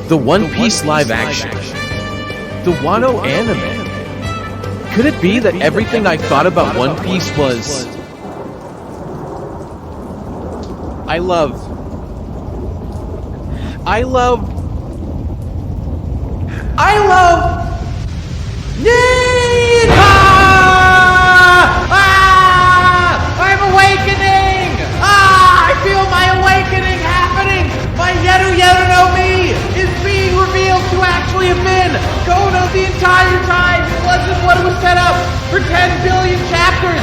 The One Piece live action. The Wano anime. Could it be that everything I thought about One Piece was... I love Nika! I'm awakening! I feel my awakening happening! My Yeru Yeru no Mi is being revealed to actually have been Kono the entire time! It wasn't what was set up for 10 billion chapters!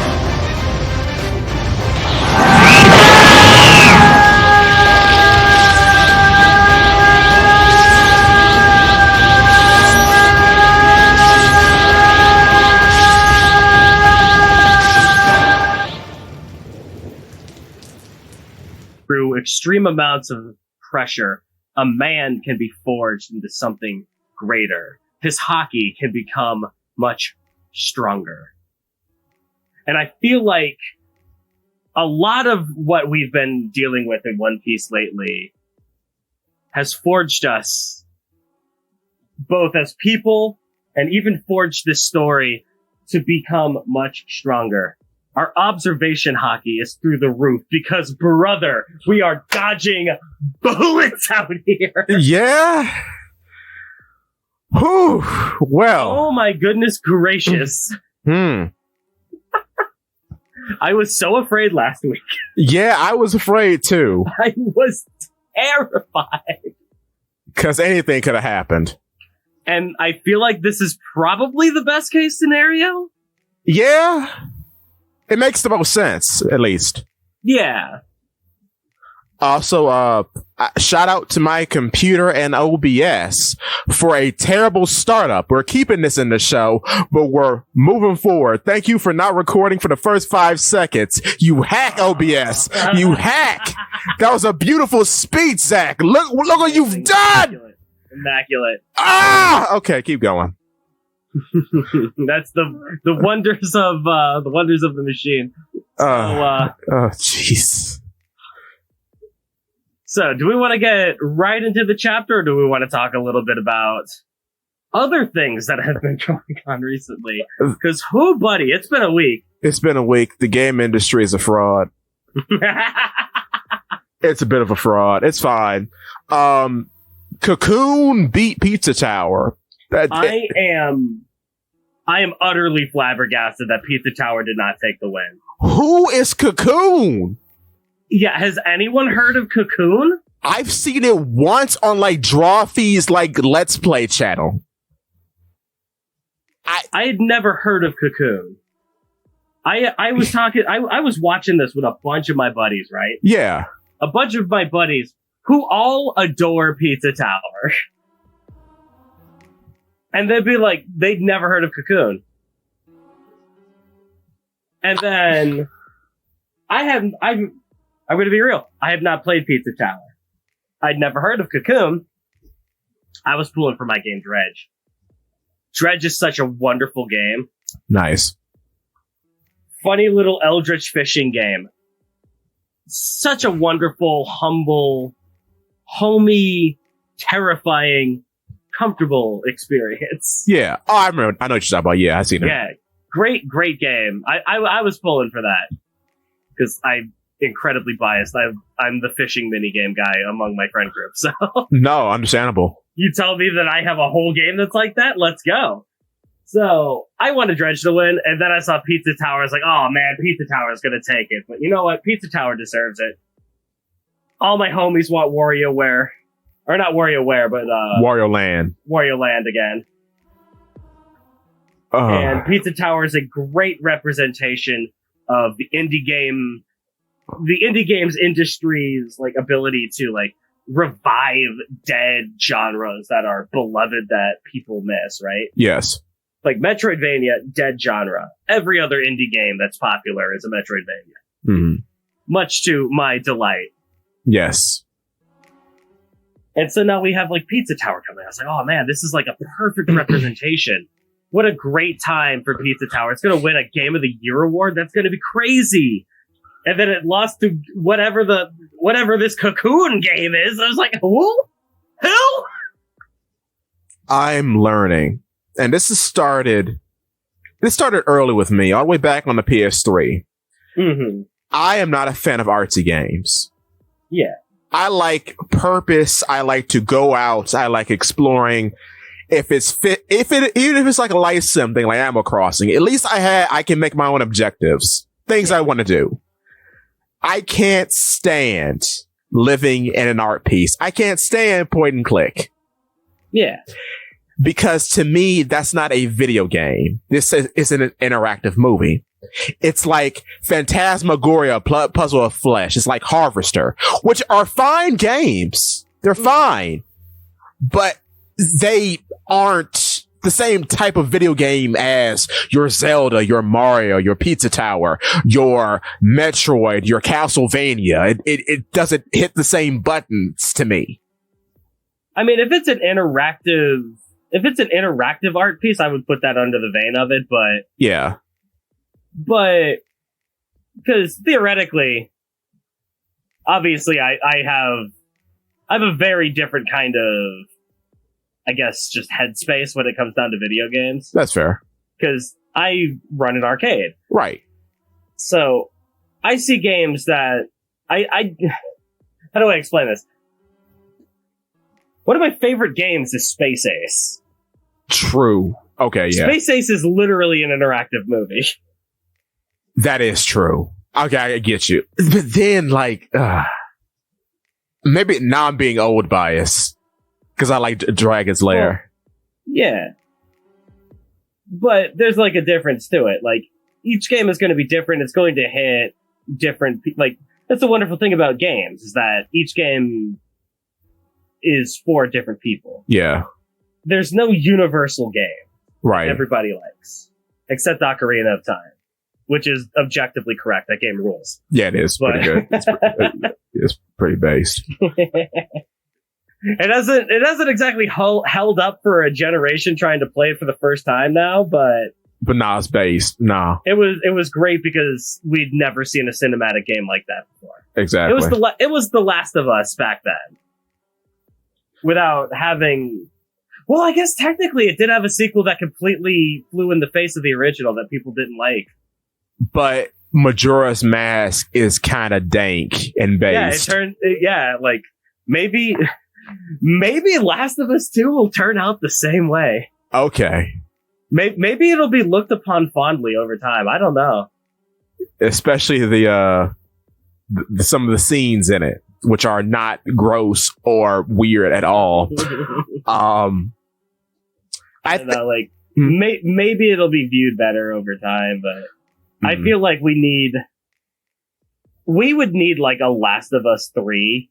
Through extreme amounts of pressure, a man can be forged into something greater. His hockey can become much stronger. And I feel like a lot of what we've been dealing with in One Piece lately has forged us both as people and even forged this story to become much stronger. Our observation hockey is through the roof because, brother, we are dodging bullets out here. Yeah. Whew. Well. Oh my goodness gracious. I was so afraid last week. Yeah, I was afraid too. I was terrified. Because anything could have happened. And I feel like this is probably the best case scenario. Yeah. It makes the most sense, at least. Yeah. Also, shout out to my computer and OBS for a terrible startup. We're keeping this in the show, but we're moving forward. Thank you for not recording for the first 5 seconds. You hack, OBS. You hack. That was a beautiful speech, Zakk. Look what you've done. Immaculate. Ah! Okay, keep going. That's the wonders of the machine. Jeez. So, do we want to get right into the chapter, or do we want to talk a little bit about other things that have been going on recently? Because, buddy, it's been a week. It's been a week. The game industry is a fraud. It's a bit of a fraud. It's fine. Cocoon beat Pizza Tower. I am utterly flabbergasted that Pizza Tower did not take the win. Who is Cocoon? Yeah, has anyone heard of Cocoon? I've seen it once on Drawfee's Let's Play channel. I had never heard of Cocoon. I was watching this with a bunch of my buddies, right? Yeah. A bunch of my buddies who all adore Pizza Tower. And they'd be like, they'd never heard of Cocoon. And then I'm going to be real. I have not played Pizza Tower. I'd never heard of Cocoon. I was pulling for my game Dredge. Dredge is such a wonderful game. Nice. Funny little eldritch fishing game. Such a wonderful, humble, homey, terrifying, comfortable experience. Yeah. Oh, I remember. I know what you're talking about. Yeah, I've seen it. Yeah. Great game. I was pulling for that. Because I'm incredibly biased. I'm the fishing minigame guy among my friend group. So no, understandable. You tell me that I have a whole game that's like that? Let's go. So I wanted Dredge to win, and then I saw Pizza Tower. I was like, oh man, Pizza Tower is going to take it. But you know what? Pizza Tower deserves it. All my homies want WarioWare. Or not WarioWare, but Wario Land. Wario Land again. And Pizza Tower is a great representation of the indie games industry's ability to revive dead genres that are beloved that people miss, right? Yes. Like Metroidvania, dead genre. Every other indie game that's popular is a Metroidvania. Mm-hmm. Much to my delight. Yes. And so now we have Pizza Tower coming. I was like, oh man, this is a perfect representation. What a great time for Pizza Tower. It's going to win a Game of the Year award. That's going to be crazy. And then it lost to whatever this Cocoon game is. I was like, who? I'm learning, and this started early with me, all the way back on the PS3. Mm-hmm. I am not a fan of artsy games. Yeah. I like purpose. I like to go out. I like exploring. Even if it's like a life sim thing like Animal Crossing, at least I can make my own objectives, things I want to do. I can't stand living in an art piece. I can't stand point and click. Yeah. Because to me, that's not a video game. This is an interactive movie. It's like Phantasmagoria, Puzzle of Flesh. It's like Harvester, which are fine games. They're fine. But they aren't the same type of video game as your Zelda, your Mario, your Pizza Tower, your Metroid, your Castlevania. It doesn't hit the same buttons to me. I mean, if it's an interactive art piece, I would put that under the vein of it, but yeah. But because theoretically, obviously I have a very different kind of, I guess, just headspace when it comes down to video games. That's fair. Because I run an arcade. Right. So I see games that I how do I explain this? One of my favorite games is Space Ace. True. Okay, yeah. Space Ace is literally an interactive movie. That is true. Okay, I get you. But then, like, maybe now I'm being old biased. Because I like Dragon's Lair. Well, yeah. But there's, like, a difference to it. Like, each game is going to be different. It's going to hit different... Like, that's the wonderful thing about games, is that each game is for different people. Yeah. There's no universal game. Right. Everybody likes. Except Ocarina of Time. Which is objectively correct. That game rules. Yeah, it is pretty good. It's pretty based. It hasn't exactly held up for a generation trying to play it for the first time now, but nah, it's based. Nah. It was great because we'd never seen a cinematic game like that before. Exactly. It was The Last of Us back then. Without having... Well, I guess technically it did have a sequel that completely flew in the face of the original that people didn't like. But Majora's Mask is kind of dank and based. Like maybe Last of Us 2 will turn out the same way. Okay. Maybe it'll be looked upon fondly over time. I don't know. Especially the some of the scenes in it, which are not gross or weird at all. Maybe it'll be viewed better over time, but I feel like we would need like a Last of Us 3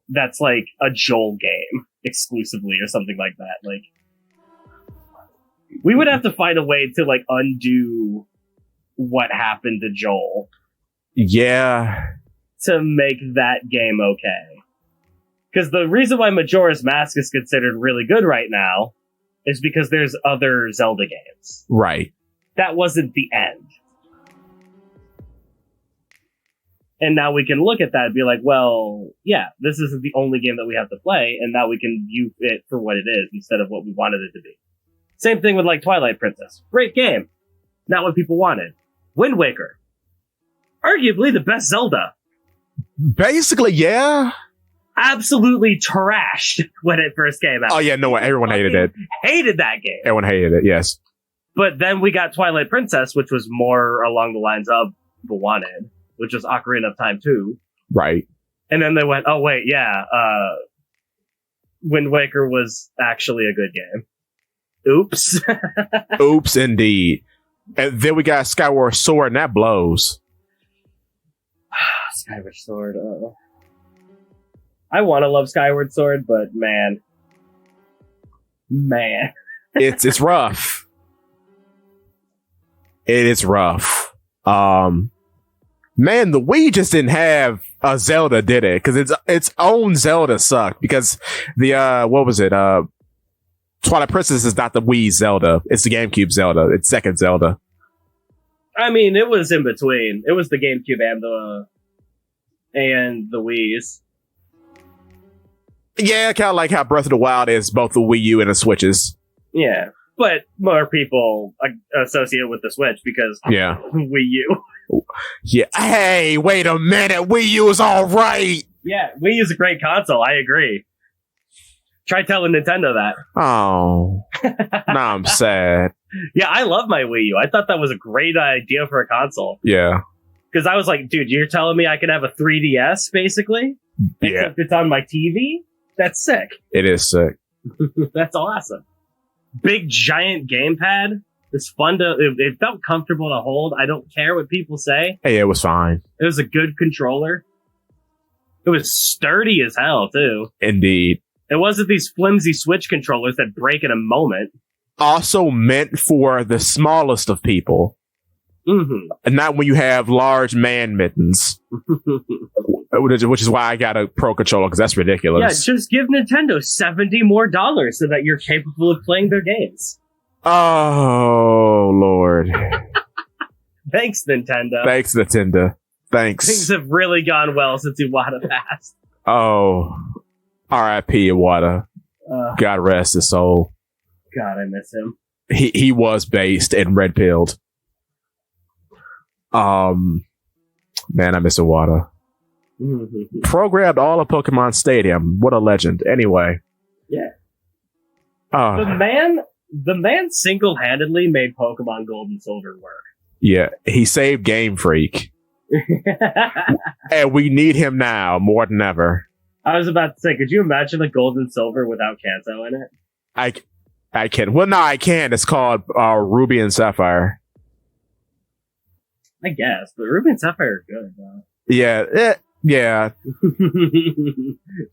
that's like a Joel game exclusively or something like that. Like, we would have to find a way to like undo what happened to Joel. Yeah. To make that game okay. Because the reason why Majora's Mask is considered really good right now is because there's other Zelda games. Right. That wasn't the end. And now we can look at that and be like, well, yeah, this isn't the only game that we have to play, and now we can view it for what it is instead of what we wanted it to be. Same thing with like Twilight Princess. Great game. Not what people wanted. Wind Waker. Arguably the best Zelda. Basically, yeah. Absolutely trashed when it first came out. Oh yeah, no, everyone hated it. Hated that game. Everyone hated it, yes. But then we got Twilight Princess, which was more along the lines of people wanted, which was Ocarina of Time 2. Right. And then they went, oh wait, yeah, Wind Waker was actually a good game. Oops. Oops, indeed. And then we got Skyward Sword, and that blows. Skyward Sword. I want to love Skyward Sword, but man, it's rough. It is rough. Man, the Wii just didn't have a Zelda, did it? Because its own Zelda sucked. Because the what was it? Twilight Princess is not the Wii Zelda. It's the GameCube Zelda. It's second Zelda. I mean, it was in between. It was the GameCube and the Wii's. Yeah, kind of like how Breath of the Wild is both the Wii U and the Switches. Yeah, but more people associate with the Switch because Wii U. Yeah. Hey, wait a minute. Wii U is all right. Yeah, Wii U is a great console. I agree. Try telling Nintendo that. Oh, now I'm sad. Yeah, I love my Wii U. I thought that was a great idea for a console. Yeah. Because I was like, dude, you're telling me I could have a 3DS, basically? Yeah. Except it's on my TV? That's sick. It is sick. That's awesome. Big, giant gamepad. It's fun to... It felt comfortable to hold. I don't care what people say. Hey, it was fine. It was a good controller. It was sturdy as hell, too. Indeed. It wasn't these flimsy Switch controllers that break in a moment. Also meant for the smallest of people. Mm-hmm. And not when you have large man mittens. Which is why I got a Pro Controller, because that's ridiculous. Yeah, just give Nintendo $70 more so that you're capable of playing their games. Oh, Lord. Thanks, Nintendo. Thanks, Nintendo. Thanks. Things have really gone well since Iwata passed. Oh. R.I.P. Iwata. God rest his soul. God, I miss him. He was based and red-pilled. Man, I miss Iwata. Programmed all of Pokemon Stadium. What a legend. Anyway. Yeah. The man single-handedly made Pokemon Gold and Silver work. Yeah, he saved Game Freak. And we need him now more than ever. I was about to say, could you imagine a Gold and Silver without Kanto in it? I can. Well, no, I can. It's called Ruby and Sapphire. I guess, but Ruby and Sapphire are good, though. Yeah, yeah.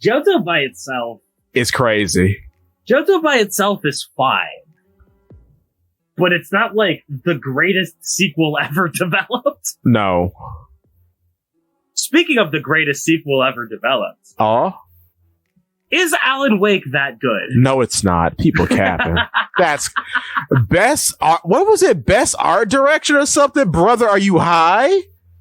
Johto by itself... It's crazy. Johto by itself is fine. But it's not, like, the greatest sequel ever developed. No. Speaking of the greatest sequel ever developed... Oh? Is Alan Wake that good? No, it's not. People capping. That's best art. What was it? Best art direction or something? Brother, are you high?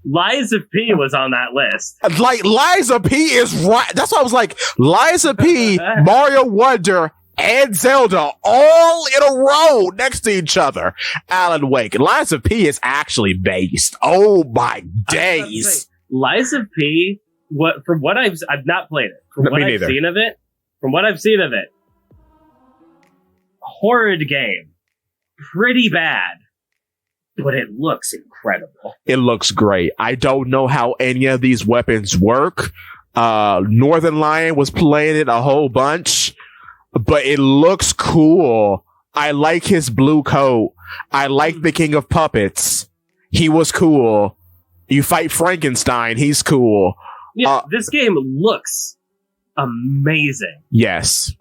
Liza P was on that list. Like, Liza P is right. That's why I was like, Liza P, Mario Wonder, and Zelda all in a row next to each other. Alan Wake. Liza P is actually based. Oh my days. Liza P, from what I've not played it. From what I've seen of it, horrid game. Pretty bad. But it looks incredible. It looks great. I don't know how any of these weapons work. Northern Lion was playing it a whole bunch, but it looks cool. I like his blue coat. I like the King of Puppets. He was cool. You fight Frankenstein. He's cool. Yeah, this game looks amazing. Yes.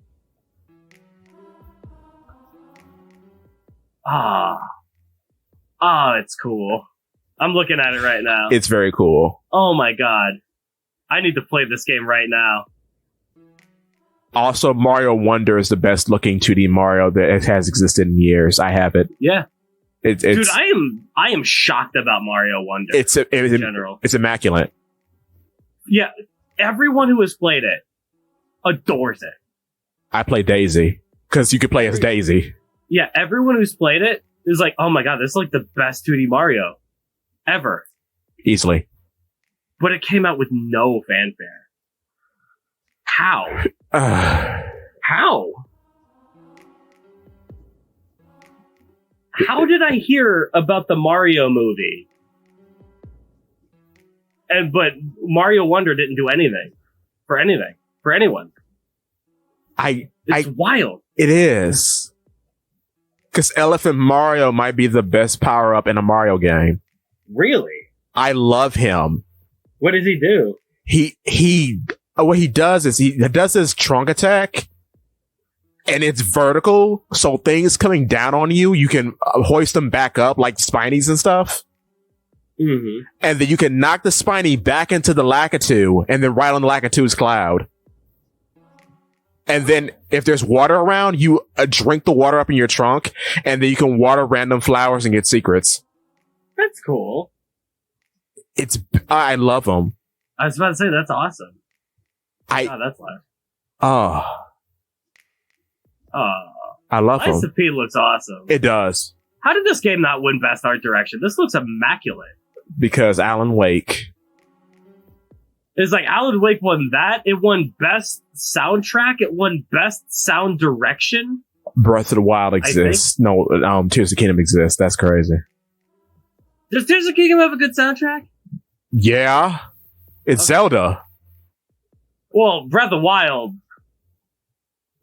It's cool. I'm looking at it right now. It's very cool. Oh my god. I need to play this game right now. Also, Mario Wonder is the best looking 2D Mario that has existed in years. I have it. Yeah. Dude, I am shocked about Mario Wonder. In general. It's immaculate. Yeah. Everyone who has played it adores it. I play Daisy because you could play as Daisy. Yeah, everyone who's played it is like, oh my god, this is like the best 2D Mario ever. Easily. But it came out with no fanfare. How? How? How did I hear about the Mario movie? But Mario Wonder didn't do anything. For anyone. It's wild. It is. Because Elephant Mario might be the best power-up in a Mario game. Really? I love him. What does he do? What he does is he does his trunk attack, and it's vertical, so things coming down on you, you can hoist them back up, like Spinies and stuff. Mm-hmm. And then you can knock the Spiny back into the Lakitu, and then right on the Lakitu's cloud. And then if there's water around, you drink the water up in your trunk, and then you can water random flowers and get secrets. That's cool. I love them. I was about to say, that's awesome. That's nice. Oh, I love Lies them. of P looks awesome. It does. How did this game not win Best Art Direction? This looks immaculate. Because Alan Wake. It's like Alan Wake won that. It won Best Soundtrack. It won Best Sound Direction. Breath of the Wild exists. No, Tears of the Kingdom exists. That's crazy. Does Tears of the Kingdom have a good soundtrack? Yeah. It's Zelda. Well, Breath of the Wild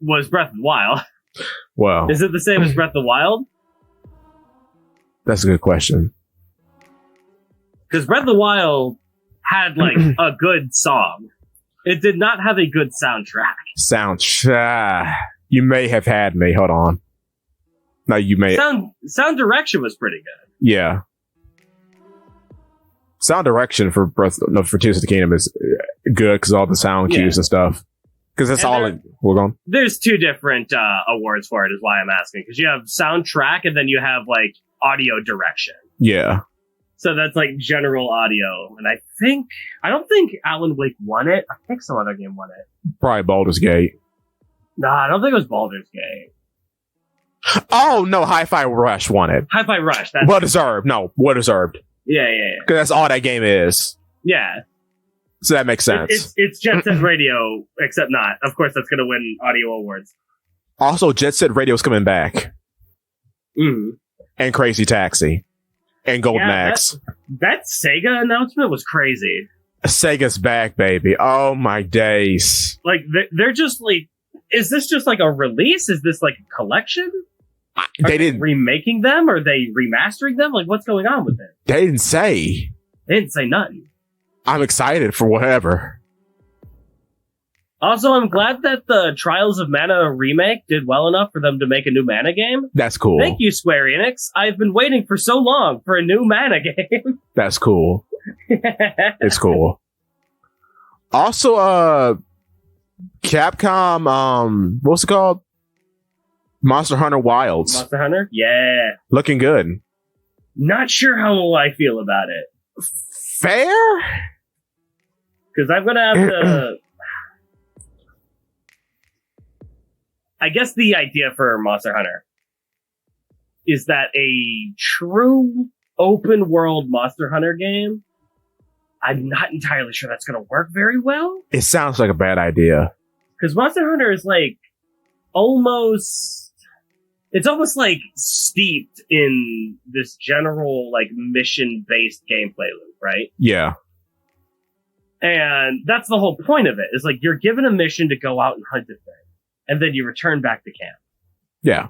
was Breath of the Wild. Well, Is it the same as Breath of the Wild? that's a good question. Because Breath of the Wild had, like, a good song. It did not have a good soundtrack. You may have had me. Hold on. No, you may. Sound direction was pretty good. Yeah. Sound direction for for Tears of the Kingdom is good because all the sound cues and stuff. Because that's we're going. There's two different awards for it, is why I'm asking. Because you have soundtrack and then you have, like, audio direction. Yeah. So that's like general audio. And I don't think Alan Wake won it. I think some other game won it. Probably Baldur's Gate. No, I don't think it was Baldur's Gate. Oh, no, Hi-Fi Rush won it. Hi-Fi Rush. Well deserved. No, well deserved. Yeah. Because that's all that game is. Yeah. So that makes sense. It's Jet Set Radio, except not. Of course, that's going to win audio awards. Also, Jet Set Radio's coming back. Mm. And Crazy Taxi. And Golden Axe. That Sega announcement was crazy. Sega's back, baby. Oh my days. Like, they're just like, is this just like a release? Is this like a collection? They didn't remaking them? Are they remastering them? Like, what's going on with it? They didn't say. They didn't say nothing. I'm excited for whatever. Also, I'm glad that the Trials of Mana remake did well enough for them to make a new Mana game. That's cool. Thank you, Square Enix. I've been waiting for so long for a new Mana game. That's cool. It's cool. Also, Capcom, what's it called? Monster Hunter Wilds. Monster Hunter? Yeah. Looking good. Not sure how I feel about it. Fair? Because I'm going to have to... I guess the idea for Monster Hunter is that a true open world Monster Hunter game, I'm not entirely sure that's going to work very well. It sounds like a bad idea. Because Monster Hunter is like almost like steeped in this general like mission based gameplay loop, right? Yeah. And that's the whole point of it, is like you're given a mission to go out and hunt a thing. And then you return back to camp. Yeah.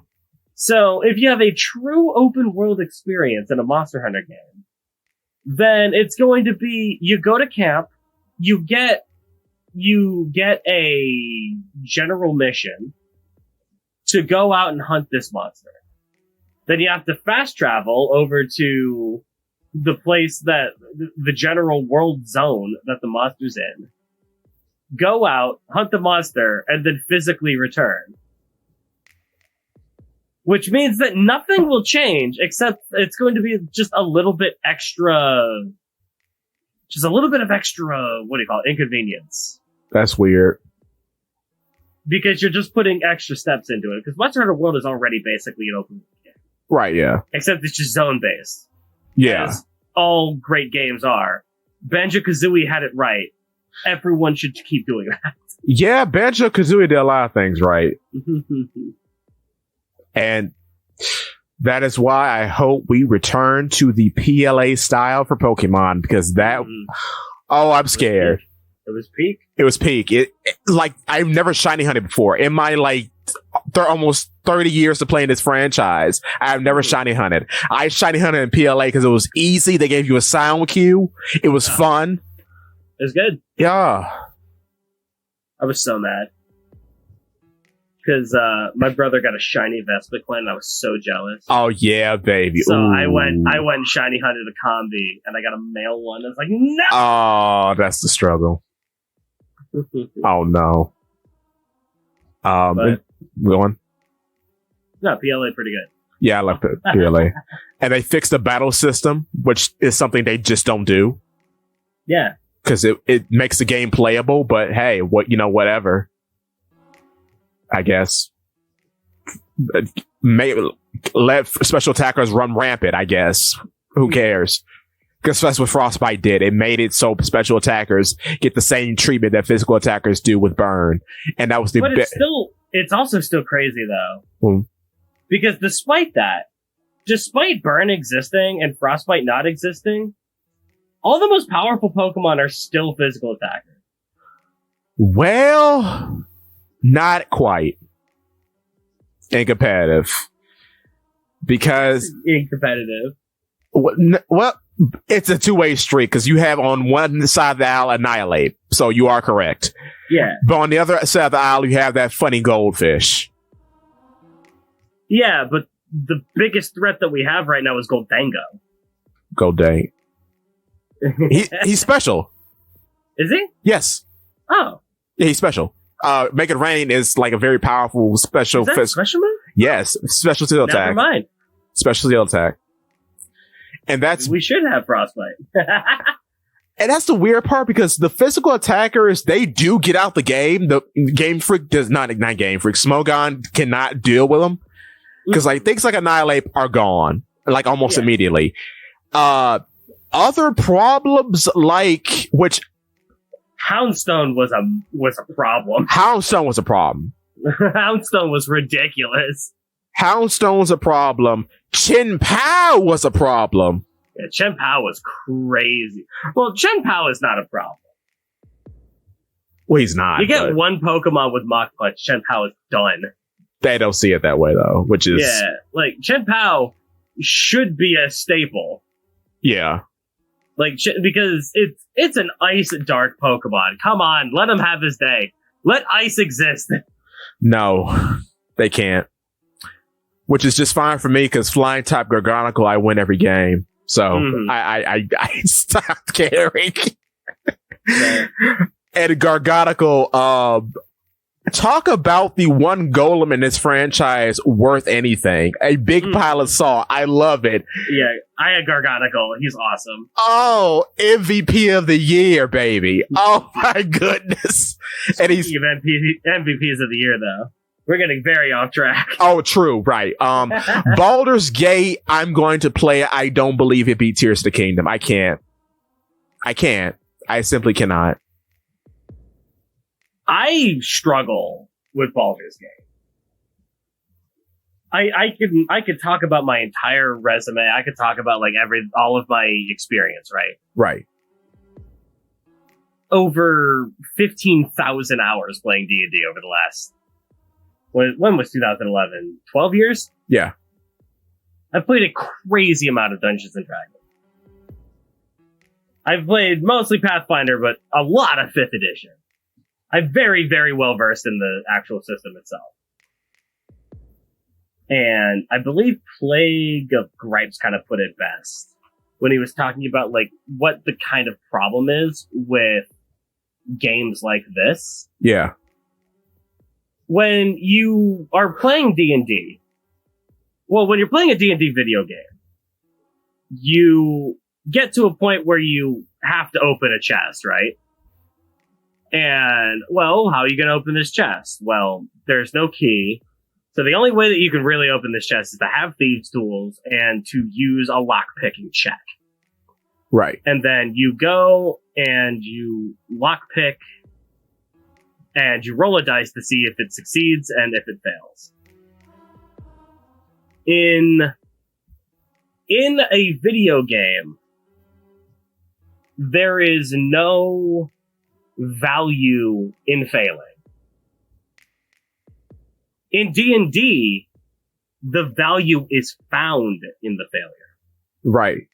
So if you have a true open world experience in a Monster Hunter game, then it's going to be, you go to camp, you get a general mission to go out and hunt this monster. Then you have to fast travel over to the place that the general world zone that the monster's in. Go out, hunt the monster, and then physically return. Which means that nothing will change, except it's going to be just a little bit extra... Just a little bit of extra, inconvenience. That's weird. Because you're just putting extra steps into it. Because Monster Hunter World is already basically an open world game. Right, yeah. Except it's just zone-based. Yeah. As all great games are. Banjo-Kazooie had it right. Everyone should keep doing that. Yeah, Banjo-Kazooie did a lot of things right. And that is why I hope we return to the PLA style for Pokemon, because that... Oh, I'm scared. It was peak? It was peak. Like, I've never shiny hunted before. In my, like, almost 30 years of playing this franchise, I've never shiny hunted. I shiny hunted in PLA because it was easy. They gave you a sound cue. It was fun. It was good. Yeah. I was so mad. Because my brother got a shiny Vespiquen and I was so jealous. Oh, yeah, baby. So Ooh. I went and shiny hunted a Combi and I got a male one. I was like, no! Oh, that's the struggle. Oh, no. Go on. No, PLA pretty good. Yeah, I left it. PLA. And they fixed the battle system, which is something they just don't do. Yeah. Because it makes the game playable, but hey, whatever. I guess. Let special attackers run rampant, I guess. Who cares? Because that's what Frostbite did. It made it so special attackers get the same treatment that physical attackers do with Burn. And that was the... But it's also still crazy, though. Because despite Burn existing and Frostbite not existing, all the most powerful Pokemon are still physical attackers. Well, not quite. In competitive. Because... In competitive. Well, it's a two-way street, because you have on one side of the aisle Annihilate. So you are correct. Yeah. But on the other side of the aisle, you have that funny goldfish. Yeah, but the biggest threat that we have right now is Goldango. Goldang. He's special. Is he? Yes. Oh. Yeah, he's special. Make It Rain is like a very powerful special... Is that special move? Yes. Special steel attack. Never mind. Special steel attack. And that's... We should have Frostbite. And that's the weird part, because the physical attackers, they do get out the game. The Game Freak does not Game Freak. Smogon cannot deal with them. Because like things like Annihilate are gone. Like almost immediately. Other problems like... which... Houndstone was a problem. Houndstone was a problem. Houndstone was ridiculous. Houndstone's a problem. Chen Pao was a problem. Yeah, Chen Pao was crazy. Well, Chen Pao is not a problem. Well, he's not. You get one Pokemon with Mach Punch, Chen Pao is done. They don't see it that way, though, which is... Yeah, like, Chen Pao should be a staple. Yeah. Like, because it's an Ice Dark Pokemon. Come on, let him have his day. Let Ice exist. No, they can't. Which is just fine for me, because Flying type Gargonicle, I win every game. So I stopped caring. Yeah. And Gargonicle, talk about the one golem in this franchise worth anything. A big pile of salt. I love it. Yeah, I had Gargonicle. He's awesome. Oh, MVP of the year, baby. Oh my goodness. And he's MVPs of the year, though. We're getting very off track. Oh, true, right. Baldur's Gate, I'm going to play. I don't believe it beat Tears of the Kingdom. I can't. I simply cannot. I struggle with Baldur's Gate. I could talk about my entire resume. I could talk about like all of my experience, right? Right. Over 15,000 hours playing D&D over the last... When was 2011? 12 years? Yeah. I've played a crazy amount of Dungeons and Dragons. I've played mostly Pathfinder, but a lot of 5th edition. I'm very, very well versed in the actual system itself. And I believe Plague of Gripes kind of put it best when he was talking about like what the kind of problem is with games like this. Yeah. When you are playing D&D, well, when you're playing a D&D video game, you get to a point where you have to open a chest, right? And, well, how are you going to open this chest? Well, there's no key. So the only way that you can really open this chest is to have thieves' tools and to use a lock-picking check. Right. And then you go and you lock-pick and you roll a dice to see if it succeeds and if it fails. In a video game, there is no value in failing. In D&D, the value is found in the failure. Right.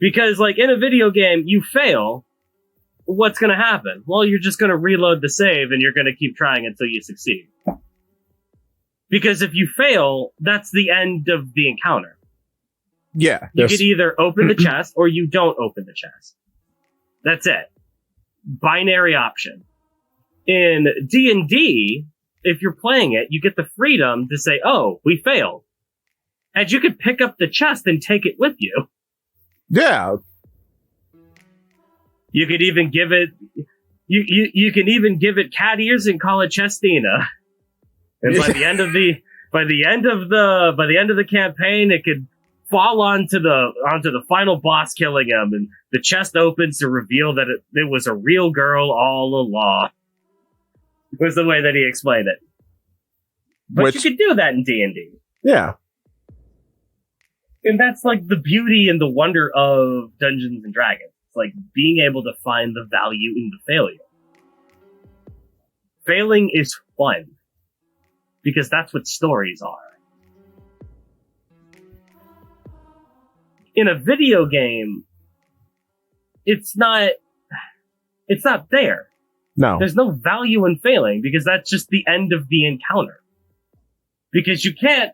Because, like, in a video game, you fail, what's going to happen? Well, you're just going to reload the save and you're going to keep trying until you succeed. Because if you fail, that's the end of the encounter. Yeah. You could either open the chest or you don't open the chest. That's it. Binary option. In D&D, if you're playing it, you get the freedom to say, oh, we failed. And you could pick up the chest and take it with you. Yeah. You could even give it... You can even give it cat ears and call it Chestina. And by the end of the campaign, it could fall onto the final boss, killing him, and the chest opens to reveal that it was a real girl all along. Was the way that he explained it. But you could do that in D&D. Yeah. And that's like the beauty and the wonder of Dungeons and Dragons. It's like being able to find the value in the failure. Failing is fun. Because that's what stories are. In a video game, it's not there. No. There's no value in failing because that's just the end of the encounter. Because you can't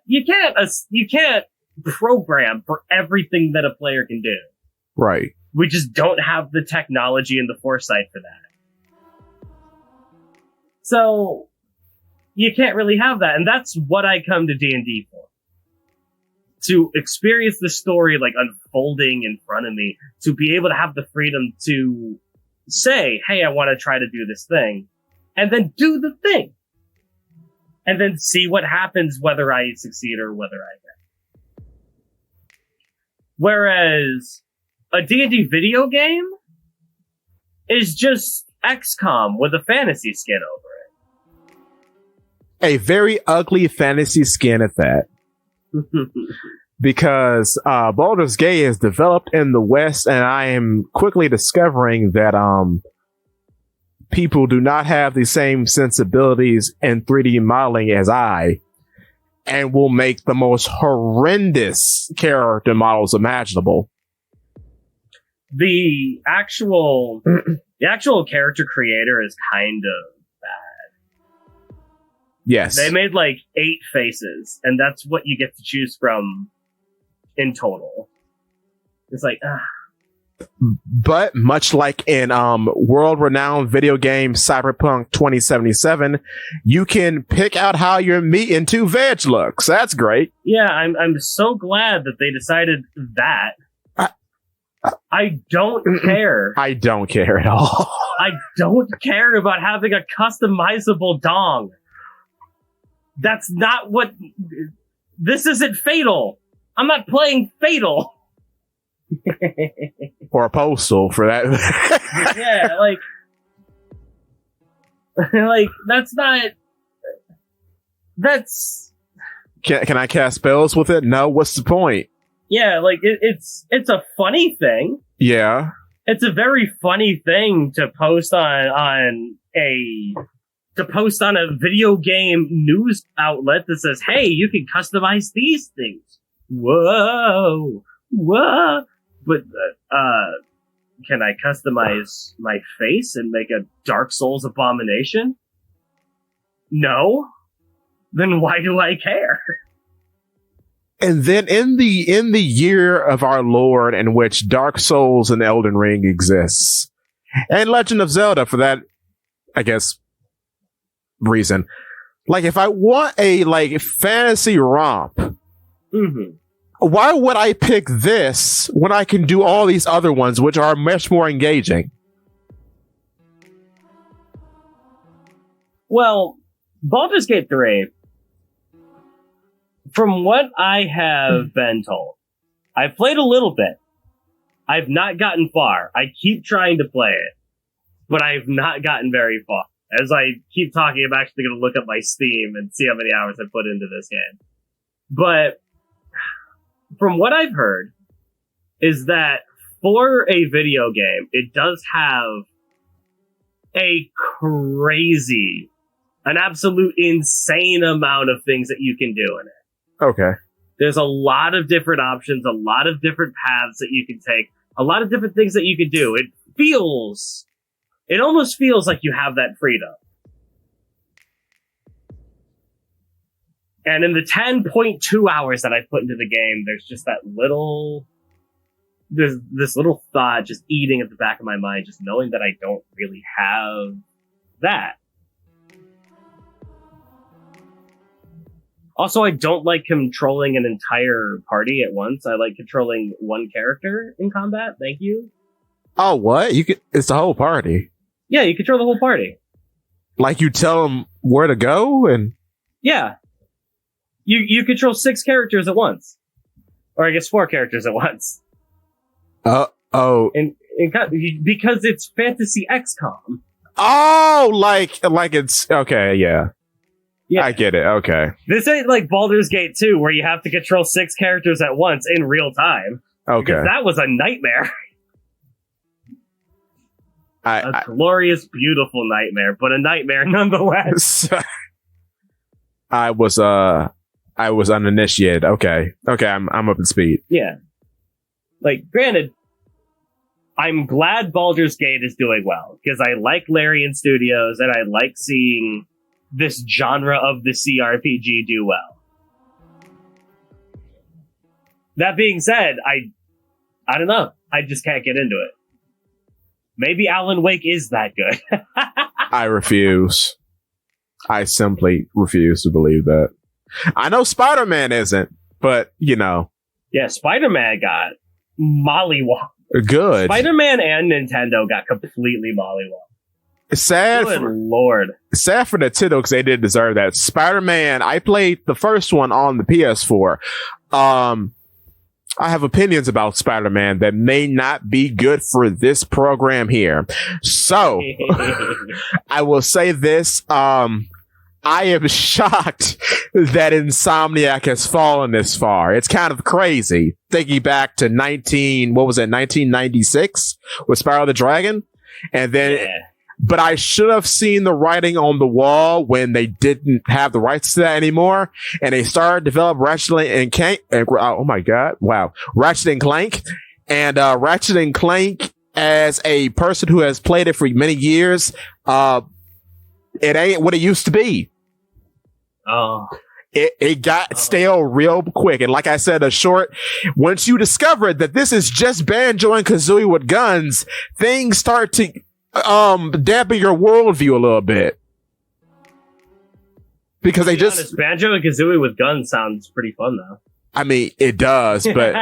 program for everything that a player can do. Right. We just don't have the technology and the foresight for that. So you can't really have that, and that's what I come to D&D for. To experience the story like unfolding in front of me, to be able to have the freedom to say, hey, I want to try to do this thing, and then do the thing. And then see what happens, whether I succeed or whether I fail. Whereas a D&D video game is just XCOM with a fantasy skin over it. A very ugly fantasy skin at that. Because Baldur's Gate is developed in the West, and I am quickly discovering that people do not have the same sensibilities in 3D modeling as I, and will make the most horrendous character models imaginable. The actual character creator is kind of bad. Yes. They made like 8 faces, and that's what you get to choose from in total. It's like, But much like in world-renowned video game Cyberpunk 2077, you can pick out how your meat and 2 veg looks. That's great. Yeah, I'm so glad that they decided that. I don't care. I don't care at all. I don't care about having a customizable dong. That's not what... This isn't Fatal. I'm not playing Fatal. Or Postal, for that. Yeah, like that's not... That's... Can I cast spells with it? No, what's the point? Yeah, like it's a funny thing. Yeah. It's a very funny thing to post on a video game news outlet that says, hey, you can customize these things. Whoa. But, can I customize my face and make a Dark Souls abomination? No? Then why do I care? And then in the year of our Lord in which Dark Souls and Elden Ring exists, and Legend of Zelda for that, I guess, reason, like if I want a like fantasy romp, why would I pick this when I can do all these other ones which are much more engaging? Well, Baldur's Gate 3, from what I have been told, I've played a little bit. I've not gotten far. I keep trying to play it, but I've not gotten very far. As I keep talking, I'm actually going to look up my Steam and see how many hours I put into this game. But from what I've heard, is that for a video game, it does have a crazy, an absolute insane amount of things that you can do in it. Okay. There's a lot of different options, a lot of different paths that you can take, a lot of different things that you can do. It almost feels like you have that freedom. And in the 10.2 hours that I put into the game, there's just that there's this little thought just eating at the back of my mind, just knowing that I don't really have that. Also, I don't like controlling an entire party at once. I like controlling one character in combat. Thank you. Oh, what? It's the whole party. Yeah, you control the whole party. Like you tell them where to go and... Yeah. You control 6 characters at once. Or I guess 4 characters at once. Oh. And because it's fantasy XCOM. Oh, like it's... Okay, yeah. Yeah. I get it, okay. This ain't like Baldur's Gate 2, where you have to control 6 characters at once in real time. Okay. Because that was a nightmare. A glorious, beautiful nightmare, but a nightmare nonetheless. I was uninitiated. Okay, I'm up to speed. Yeah. Like, granted, I'm glad Baldur's Gate is doing well, because I like Larian Studios, and I like seeing this genre of the CRPG do well. That being said, I don't know. I just can't get into it. Maybe Alan Wake is that good. I refuse. I simply refuse to believe that. I know Spider-Man isn't, but, you know. Yeah, Spider-Man got mollywopped. Good. Spider-Man and Nintendo got completely mollywopped. Sad. Good Lord. Sad for Nintendo because they did deserve that. Spider-Man, I played the first one on the PS4. I have opinions about Spider-Man that may not be good for this program here. So, I will say this. I am shocked that Insomniac has fallen this far. It's kind of crazy. Thinking back to 1996 with Spyro the Dragon. And then, but I should have seen the writing on the wall when they didn't have the rights to that anymore. And they started to develop Ratchet and Clank. Oh my God. Wow. Ratchet and Clank. And Ratchet and Clank, as a person who has played it for many years, it ain't what it used to be. Oh. It got stale real quick. And like I said, once you discover that this is just Banjo and Kazooie with guns, things start to dampen your worldview a little bit. Because they just... honest, Banjo and Kazooie with guns sounds pretty fun, though. I mean, it does, but...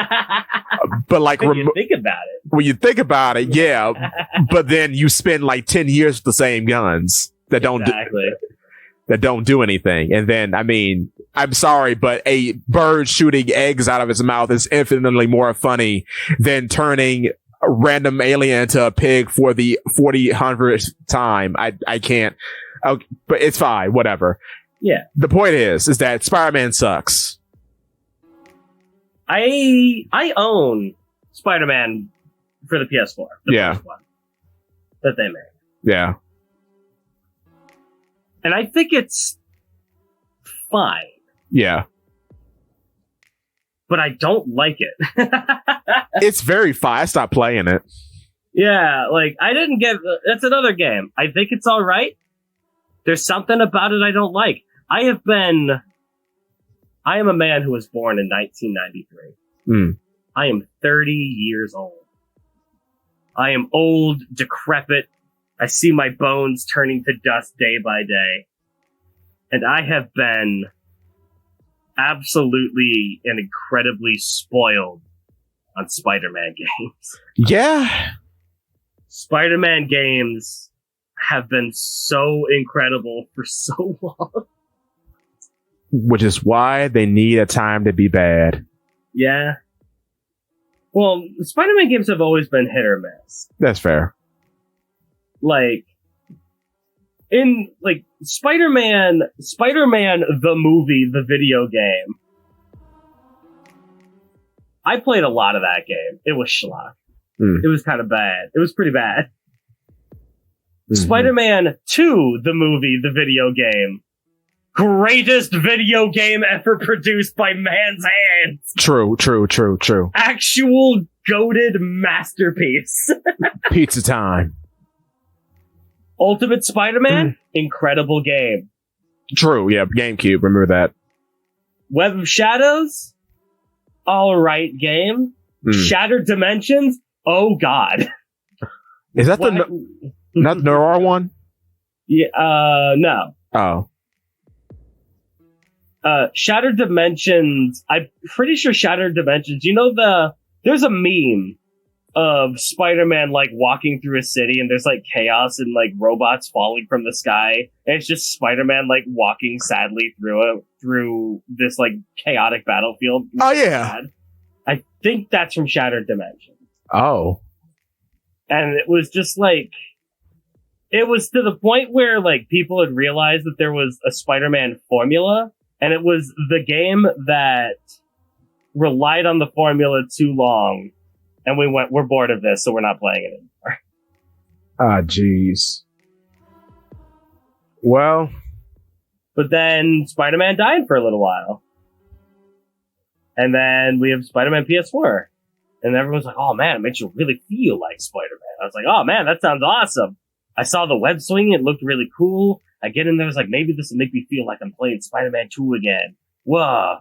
but like... when you think about it. When you think about it, yeah. But then you spend like 10 years with the same guns that don't do anything. And then, I mean, I'm sorry, but a bird shooting eggs out of its mouth is infinitely more funny than turning a random alien into a pig for the 400th time. I can't. Okay, but it's fine. Whatever. Yeah. The point is that Spider-Man sucks. I own Spider-Man for the PS4. The first one that they made. Yeah. And I think it's fine. Yeah. But I don't like it. It's very fine. I stopped playing it. Yeah, like, I didn't get... That's another game. I think it's alright. There's something about it I don't like. I am a man who was born in 1993. I am 30 years old. I am old, decrepit. I see my bones turning to dust day by day. And I have been absolutely and incredibly spoiled on Spider-Man games. Yeah. Spider-Man games have been so incredible for so long. Which is why they need a time to be bad. Yeah. Well, Spider-Man games have always been hit or miss. That's fair. Like, in, like, Spider-Man the movie, the video game. I played a lot of that game. It was schlock. It was kind of bad. It was pretty bad. Spider-Man 2, the movie, the video game. Greatest video game ever produced by man's hands. True. Actual goated masterpiece. Pizza time. Ultimate Spider-Man, incredible game. True, yeah, GameCube, remember that. Web of Shadows, alright game. Shattered Dimensions, oh god. Is that not the Noir one? Yeah, no. Oh. Shattered Dimensions, I'm pretty sure Shattered Dimensions, you know there's a meme of Spider-Man like walking through a city and there's like chaos and like robots falling from the sky. And it's just Spider-Man like walking sadly through this like chaotic battlefield. Oh yeah. Sad. I think that's from Shattered Dimensions. Oh. And it was just like, it was to the point where like people had realized that there was a Spider-Man formula, and it was the game that relied on the formula too long. And we went, we're bored of this, so we're not playing it anymore. Ah, jeez. Well. But then Spider-Man died for a little while. And then we have Spider-Man PS4. And everyone's like, oh man, it makes you really feel like Spider-Man. I was like, oh man, that sounds awesome. I saw the web swinging, it looked really cool. I get in there, I was like, maybe this will make me feel like I'm playing Spider-Man 2 again. Whoa.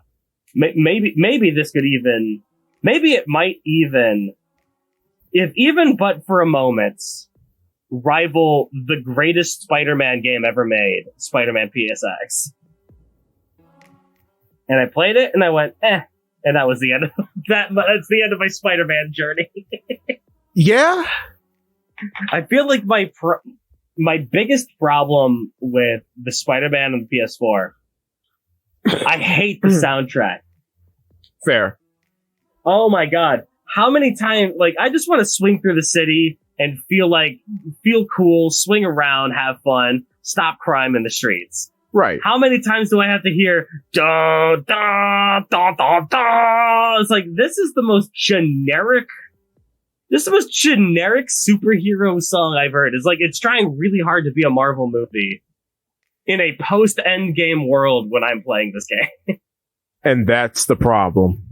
Maybe this could even... Maybe it might even, if even but for a moment, rival the greatest Spider-Man game ever made, Spider-Man PSX. And I played it, and I went, and that was the end of that. That's the end of my Spider-Man journey. Yeah, I feel like my biggest problem with the Spider-Man on the PS4, I hate the soundtrack. Fair. Oh my god. How many times, like, I just want to swing through the city and feel cool, swing around, have fun, stop crime in the streets. Right. How many times do I have to hear, da, da, da, da, da? It's like, this is the most generic superhero song I've heard. It's like, it's trying really hard to be a Marvel movie in a post-Endgame world when I'm playing this game. And that's the problem.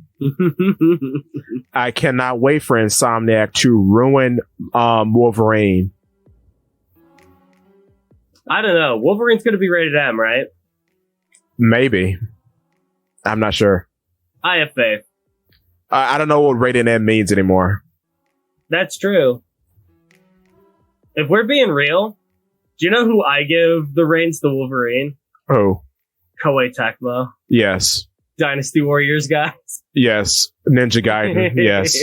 I cannot wait for Insomniac to ruin Wolverine. I don't know. Wolverine's going to be rated M, right? Maybe. I'm not sure. I have faith. I don't know what rated M means anymore. That's true. If we're being real, do you know who I give the reins to Wolverine? Oh. Koei Tecmo. Yes. Dynasty Warriors guys. Yes. Ninja Gaiden. Yes.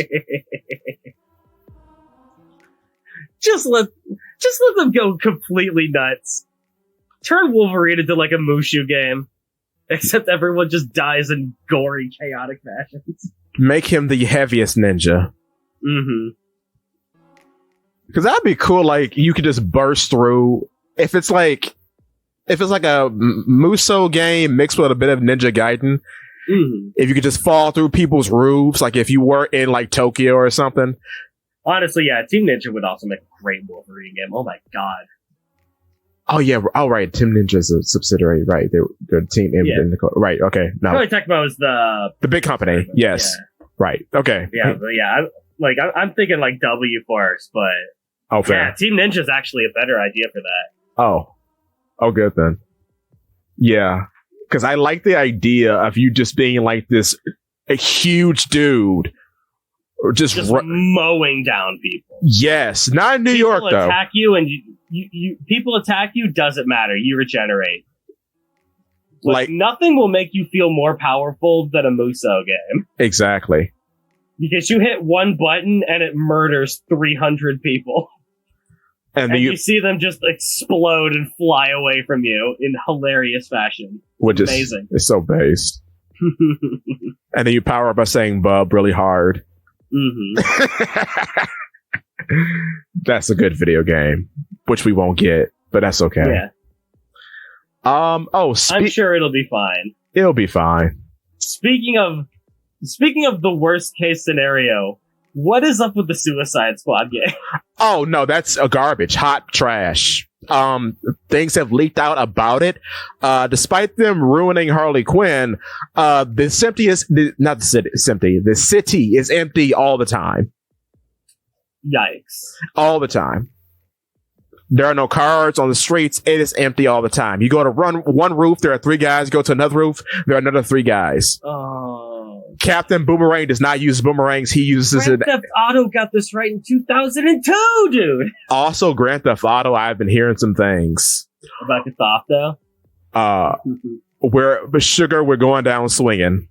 Just let them go completely nuts. Turn Wolverine into like a Mushu game. Except everyone just dies in gory, chaotic fashions. Make him the heaviest ninja. Mm-hmm. Because that'd be cool, like, you could just burst through. If it's like a Muso game mixed with a bit of Ninja Gaiden, if you could just fall through people's roofs, like if you were in like Tokyo or something. Honestly, yeah, Team Ninja would also make a great Wolverine game. Oh my god. Oh yeah, oh right, Team Ninja's a subsidiary, right? They're Team right? Okay, no. Koei Tecmo is the big company. Yes, yeah. Right. Okay. Yeah, but yeah, I'm thinking like W Force, but oh, fair. Yeah, Team Ninja is actually a better idea for that. Oh, good then. Yeah, because I like the idea of you just being like a huge dude. Or just mowing down people. Yes, not in New York though. People attack you, and you people attack you. Doesn't matter. You regenerate. Like nothing will make you feel more powerful than a Muso game. Exactly. Because you hit one button and it murders 300 people, and you see them just explode and fly away from you in hilarious fashion. Which is amazing. It's so based. And then you power up by saying "bub" really hard. Mm-hmm. That's a good video game, which we won't get, but that's okay. Yeah. I'm sure it'll be fine. It'll be fine. Speaking of the worst case scenario, what is up with the Suicide Squad game? Oh no, that's a garbage, hot trash. Things have leaked out about it. Despite them ruining Harley Quinn, the city is empty all the time. Yikes. All the time. There are no cars on the streets. It is empty all the time. You go to one roof, there are 3 guys. Go to another roof, there are another 3 guys. Oh. Captain Boomerang does not use boomerangs. He uses Grand Theft Auto got this right in 2002, dude. Also, Grand Theft Auto, I've been hearing some things. About the thought, though? We're going down swinging.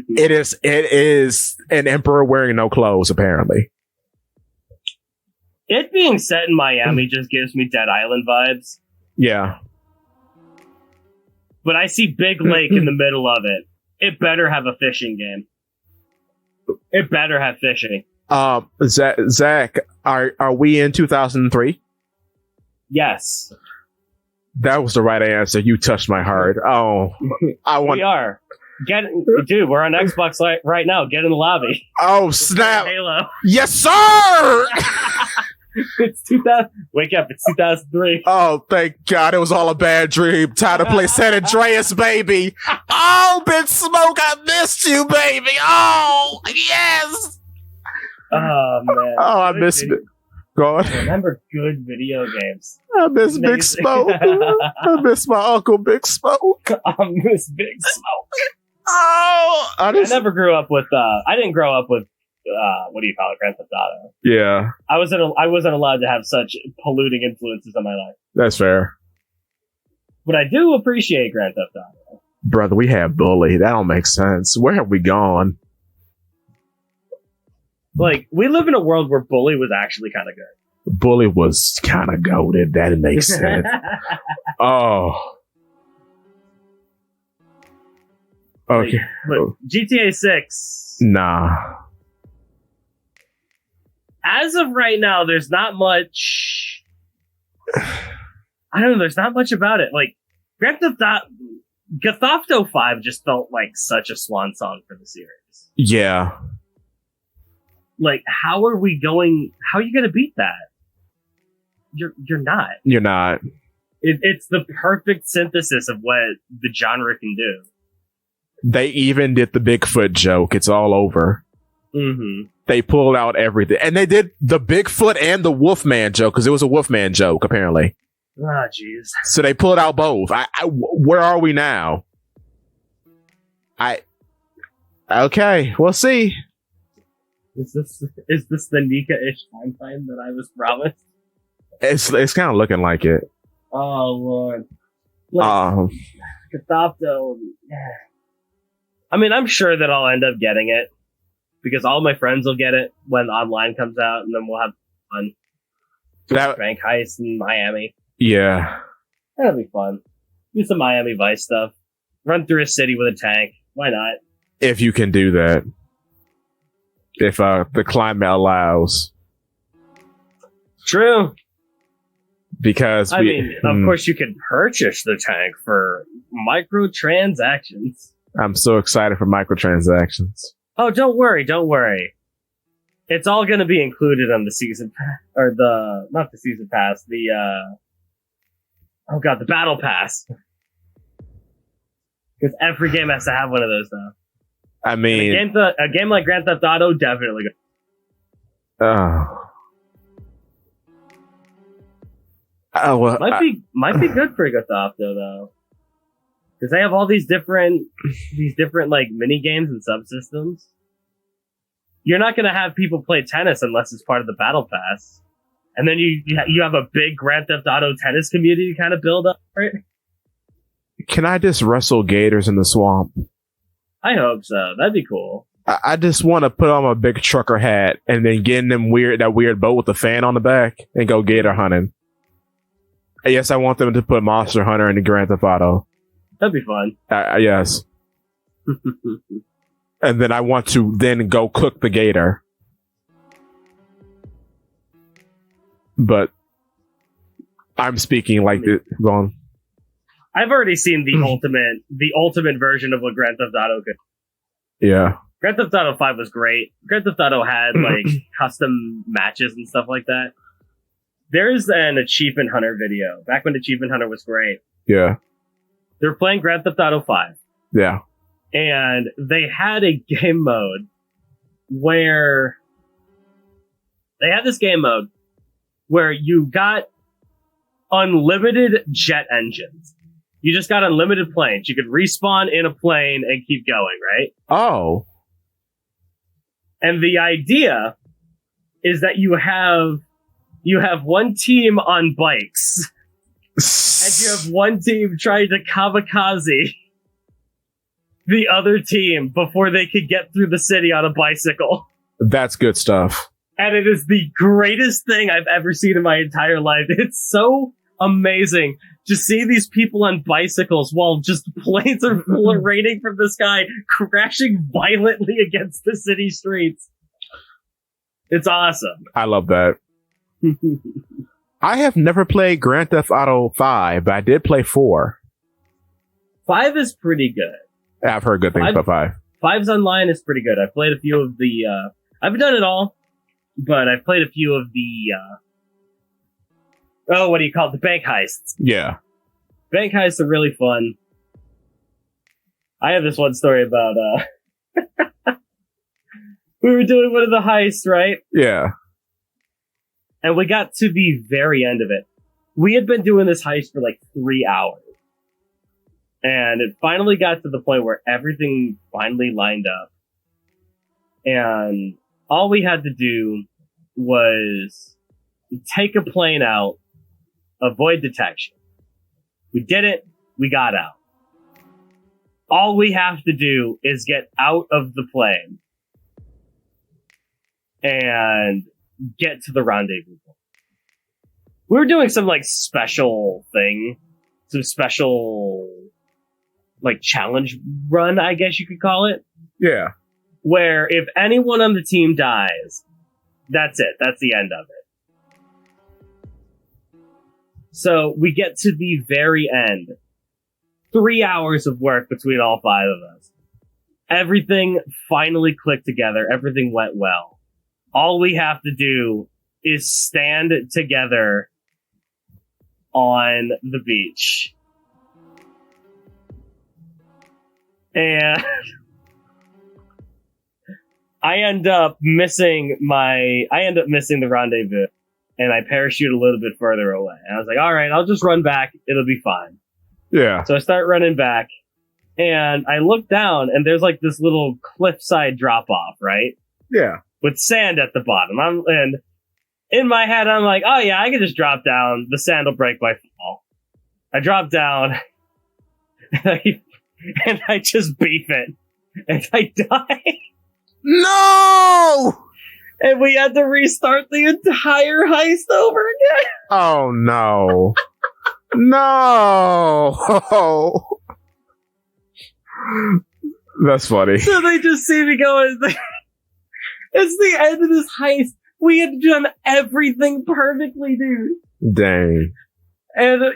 It is an emperor wearing no clothes, apparently. It being set in Miami just gives me Dead Island vibes. Yeah. But I see Big Lake in the middle of it. It better have a fishing game. It better have fishing. Zakk, are we in 2003? Yes. That was the right answer. You touched my heart. Oh, We are. Dude, we're on Xbox right now. Get in the lobby. Oh, snap. Halo. Yes, sir! It's 2000. Wake up. It's 2003. Oh, thank God. It was all a bad dream. Time to play San Andreas, baby. Oh, Big Smoke, I missed you, baby. Oh, yes. Oh, man. Oh, I miss it. Go on. Remember good video games. I miss Big Smoke. I miss my Uncle Big Smoke. I miss Big Smoke. Oh, I never grew up with. I didn't grow up with. What do you call it? Grand Theft Auto. Yeah. I wasn't allowed to have such polluting influences in my life. That's fair. But I do appreciate Grand Theft Auto. Brother, we have Bully. That don't make sense. Where have we gone? Like, we live in a world where Bully was actually kind of good. Bully was kind of goated. That makes sense. Oh. Okay. But GTA 6. Nah. As of right now, there's not much. I don't know. There's not much about it. Like, Grand Theft Auto 5 just felt like such a swan song for the series. Yeah. Like, how are you going to beat that? You're not. You're not. It's the perfect synthesis of what the genre can do. They even did the Bigfoot joke. It's all over. Mm-hmm. They pulled out everything. And they did the Bigfoot and the Wolfman joke, because it was a Wolfman joke, apparently. Ah, jeez. So they pulled out both. Where are we now? Okay, we'll see. Is this the Nika-ish timeline that I was promised? It's kind of looking like it. Oh, Lord. Cathopto. I mean, I'm sure that I'll end up getting it, because all my friends will get it when online comes out, and then we'll have fun. Bank heist in Miami. Yeah. That'll be fun. Do some Miami Vice stuff. Run through a city with a tank. Why not? If you can do that. If the climate allows. True. Because of course you can purchase the tank for microtransactions. I'm so excited for microtransactions. Oh, don't worry. It's all going to be included on the season pass, or not the season pass, the battle pass. Because every game has to have one of those now. I mean, a game like Grand Theft Auto definitely. Might be good for Grand Theft Auto though, because they have all these different like mini games and subsystems. You're not going to have people play tennis unless it's part of the battle pass, and then you have a big Grand Theft Auto tennis community kind of build up, right? Can I just wrestle gators in the swamp? I hope so. That'd be cool. I just want to put on a big trucker hat and then get in that weird boat with the fan on the back and go gator hunting. Yes, I want them to put Monster Hunter in the Grand Theft Auto. That'd be fun. Yes. And then I want to then go cook the gator. But I'm speaking like this. Go on. I've already seen the ultimate version of what Grand Theft Auto could. Yeah. Grand Theft Auto 5 was great. Grand Theft Auto had like custom matches and stuff like that. There's an Achievement Hunter video back when Achievement Hunter was great. Yeah. They were playing Grand Theft Auto 5. Yeah. And they had a game mode where you got unlimited jet engines. You just got unlimited planes. You could respawn in a plane and keep going, right? Oh. And the idea is that you have one team on bikes, and you have one team trying to kamikaze the other team before they could get through the city on a bicycle. That's good stuff. And it is the greatest thing I've ever seen in my entire life. It's so amazing to see these people on bicycles while just planes are raining from the sky, crashing violently against the city streets. It's awesome. I love that. I have never played Grand Theft Auto 5, but I did play 4. 5 is pretty good. I've heard good things about 5. 5's online is pretty good. I've played a few of the... I haven't done it all, but I've played a few of the... what do you call it? The bank heists. Yeah. Bank heists are really fun. I have this one story about... we were doing one of the heists, right? Yeah. And we got to the very end of it. We had been doing this heist for like 3 hours. And it finally got to the point where everything finally lined up. And all we had to do was take a plane out, avoid detection. We did it. We got out. All we have to do is get out of the plane and get to the rendezvous. We were doing some like special thing, some special like challenge run, I guess you could call it. Yeah. Where if anyone on the team dies, that's it. That's the end of it. So we get to the very end. 3 hours of work between all 5 of us. Everything finally clicked together. Everything went well. All we have to do is stand together on the beach. And I end up missing the rendezvous, and I parachute a little bit further away. And I was like, all right, I'll just run back. It'll be fine. Yeah. So I start running back, and I look down, and there's like this little cliffside drop off, right? Yeah. With sand at the bottom. And in my head, I'm like, oh yeah, I can just drop down. The sand will break my fall. I drop down, and I just beef it, and I die. No! And we had to restart the entire heist over again. Oh no. No! That's funny. So they just see me going, it's the end of this heist. We had done everything perfectly, dude. Dang. And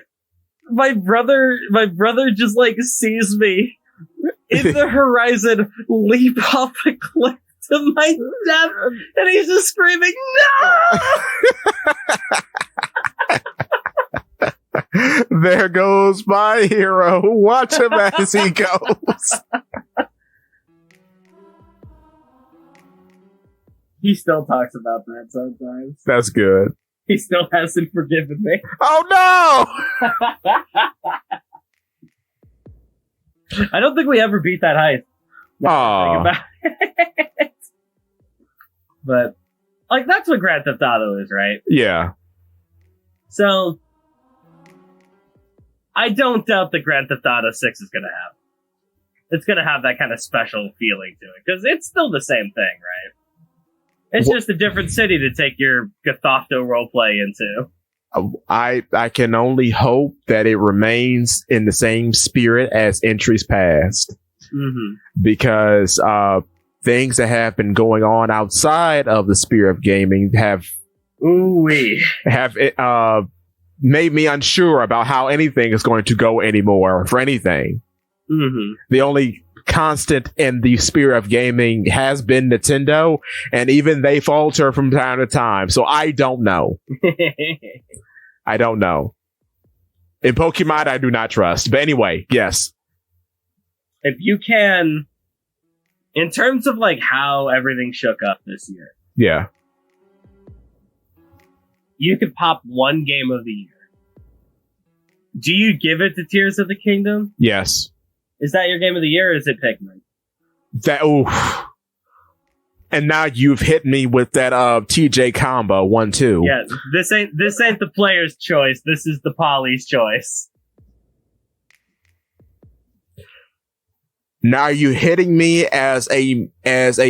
my brother just like sees me in the horizon leap off a cliff to my death, and he's just screaming, no! There goes my hero. Watch him as he goes. He still talks about that sometimes. That's good. He still hasn't forgiven me. Oh no! I don't think we ever beat that heist. Oh. But, like, that's what Grand Theft Auto is, right? Yeah. So, I don't doubt that Grand Theft Auto 6 is going to have. It's going to have that kind of special feeling to it, because it's still the same thing, right? It's just a different city to take your Gothofto roleplay into. I can only hope that it remains in the same spirit as entries past. Mm-hmm. Because things that have been going on outside of the sphere of gaming have made me unsure about how anything is going to go anymore for anything. Mm-hmm. The only constant in the sphere of gaming has been Nintendo, and even they falter from time to time. So I don't know. I don't know. In Pokemon, I do not trust. But anyway, yes. If you can, in terms of like how everything shook up this year, Yeah. you could pop one game of the year. Do you give it to Tears of the Kingdom? Yes. Is that your game of the year, or is it Pikmin? That oof. And now you've hit me with that TJ combo 1-2. Yeah, this ain't the player's choice. This is the Poly's choice. Now you're hitting me as a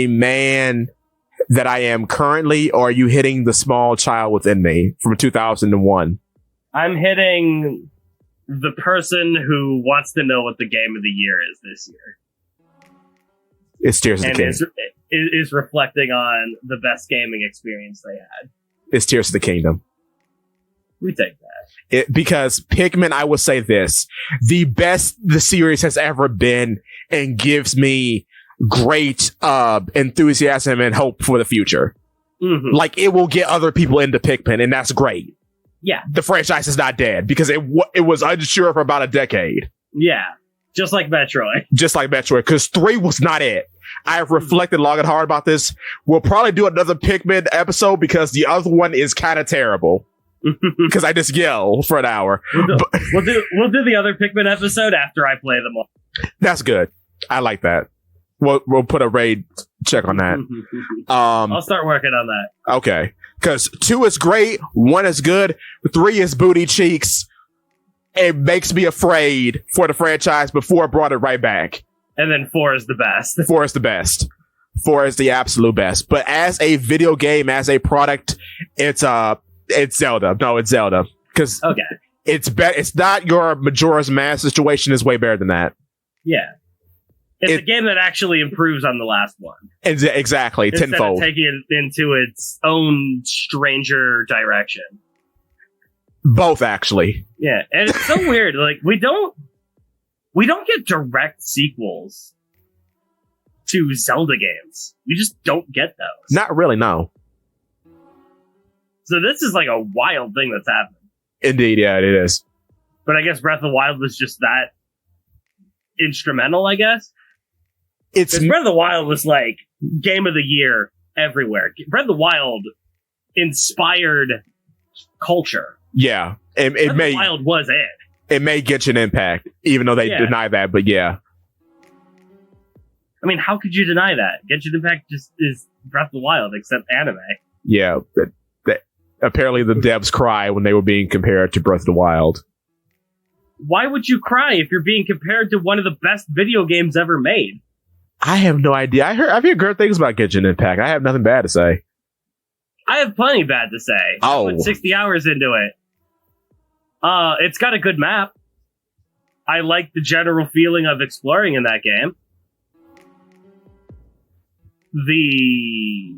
man that I am currently, or are you hitting the small child within me from 2001? I'm hitting the person who wants to know what the game of the year is this year. It's Tears of the Kingdom. Is reflecting on the best gaming experience they had. It's Tears of the Kingdom. We take that. Because Pikmin, I will say this, the best the series has ever been and gives me great enthusiasm and hope for the future. Mm-hmm. Like, it will get other people into Pikmin, and that's great. Yeah. The franchise is not dead because it was unsure for about a decade. Yeah. Just like Metroid. Just like Metroid, because 3 was not it. I have reflected long and hard about this. We'll probably do another Pikmin episode because the other one is kind of terrible. Because I just yell for an hour. We'll do the other Pikmin episode after I play them all. That's good. I like that. We'll put a raid check on that. I'll start working on that. Okay. Because 2 is great, 1 is good, 3 is booty cheeks. It makes me afraid for the franchise before it brought it right back. And then 4 is the best. 4 is the best. 4 is the absolute best. But as a video game, as a product, it's Zelda. No, it's Zelda. Because okay. It's not your Majora's Mask situation. Is way better than that. Yeah. It's a game that actually improves on the last one. Exactly. Instead tenfold. Of taking it into its own stranger direction. Both, actually. Yeah. And it's so weird. Like, we don't get direct sequels to Zelda games. We just don't get those. Not really, no. So this is like a wild thing that's happening. Indeed, yeah, it is. But I guess Breath of the Wild was just that instrumental, I guess. Breath of the Wild was like game of the year everywhere. Breath of the Wild inspired culture. Yeah. Breath of the Wild was it. It may get you an impact, even though they deny that, but yeah. I mean, how could you deny that? Genshin Impact just is Breath of the Wild, except anime. Yeah. Apparently the devs cry when they were being compared to Breath of the Wild. Why would you cry if you're being compared to one of the best video games ever made? I have no idea. I've heard good things about Genshin Impact. I have nothing bad to say. I have plenty bad to say. Oh. I put 60 hours into it. It's got a good map. I like the general feeling of exploring in that game. The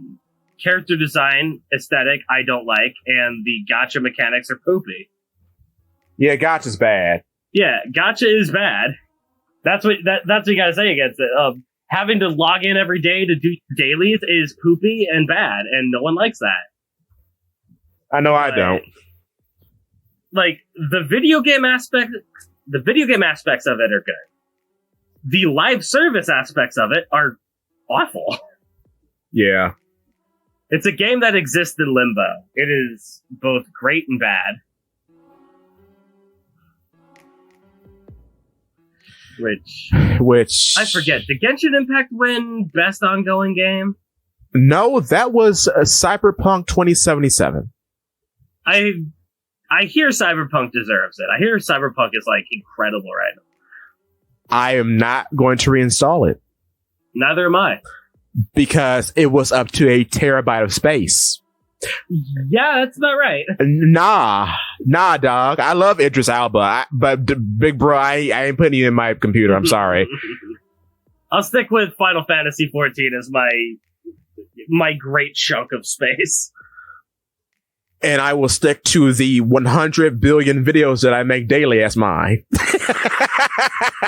character design aesthetic I don't like, and the gacha mechanics are poopy. Yeah, gacha's bad. Yeah, gacha is bad. That's what you gotta say against it. Having to log in every day to do dailies is poopy and bad, and no one likes that. I know I don't. Like, the video game aspects of it are good. The live service aspects of it are awful. Yeah. It's a game that exists in limbo. It is both great and bad. Which I forget. Did Genshin Impact win Best Ongoing Game? No, that was Cyberpunk 2077. I hear Cyberpunk deserves it. I hear Cyberpunk is like incredible right now. I am not going to reinstall it. Neither am I. Because it was up to a terabyte of space. Yeah, that's about right. Nah, dog. I love Idris Elba, but big bro, I ain't putting you in my computer. I'm sorry. I'll stick with Final Fantasy 14 as my great chunk of space. And I will stick to the 100 billion videos that I make daily as mine.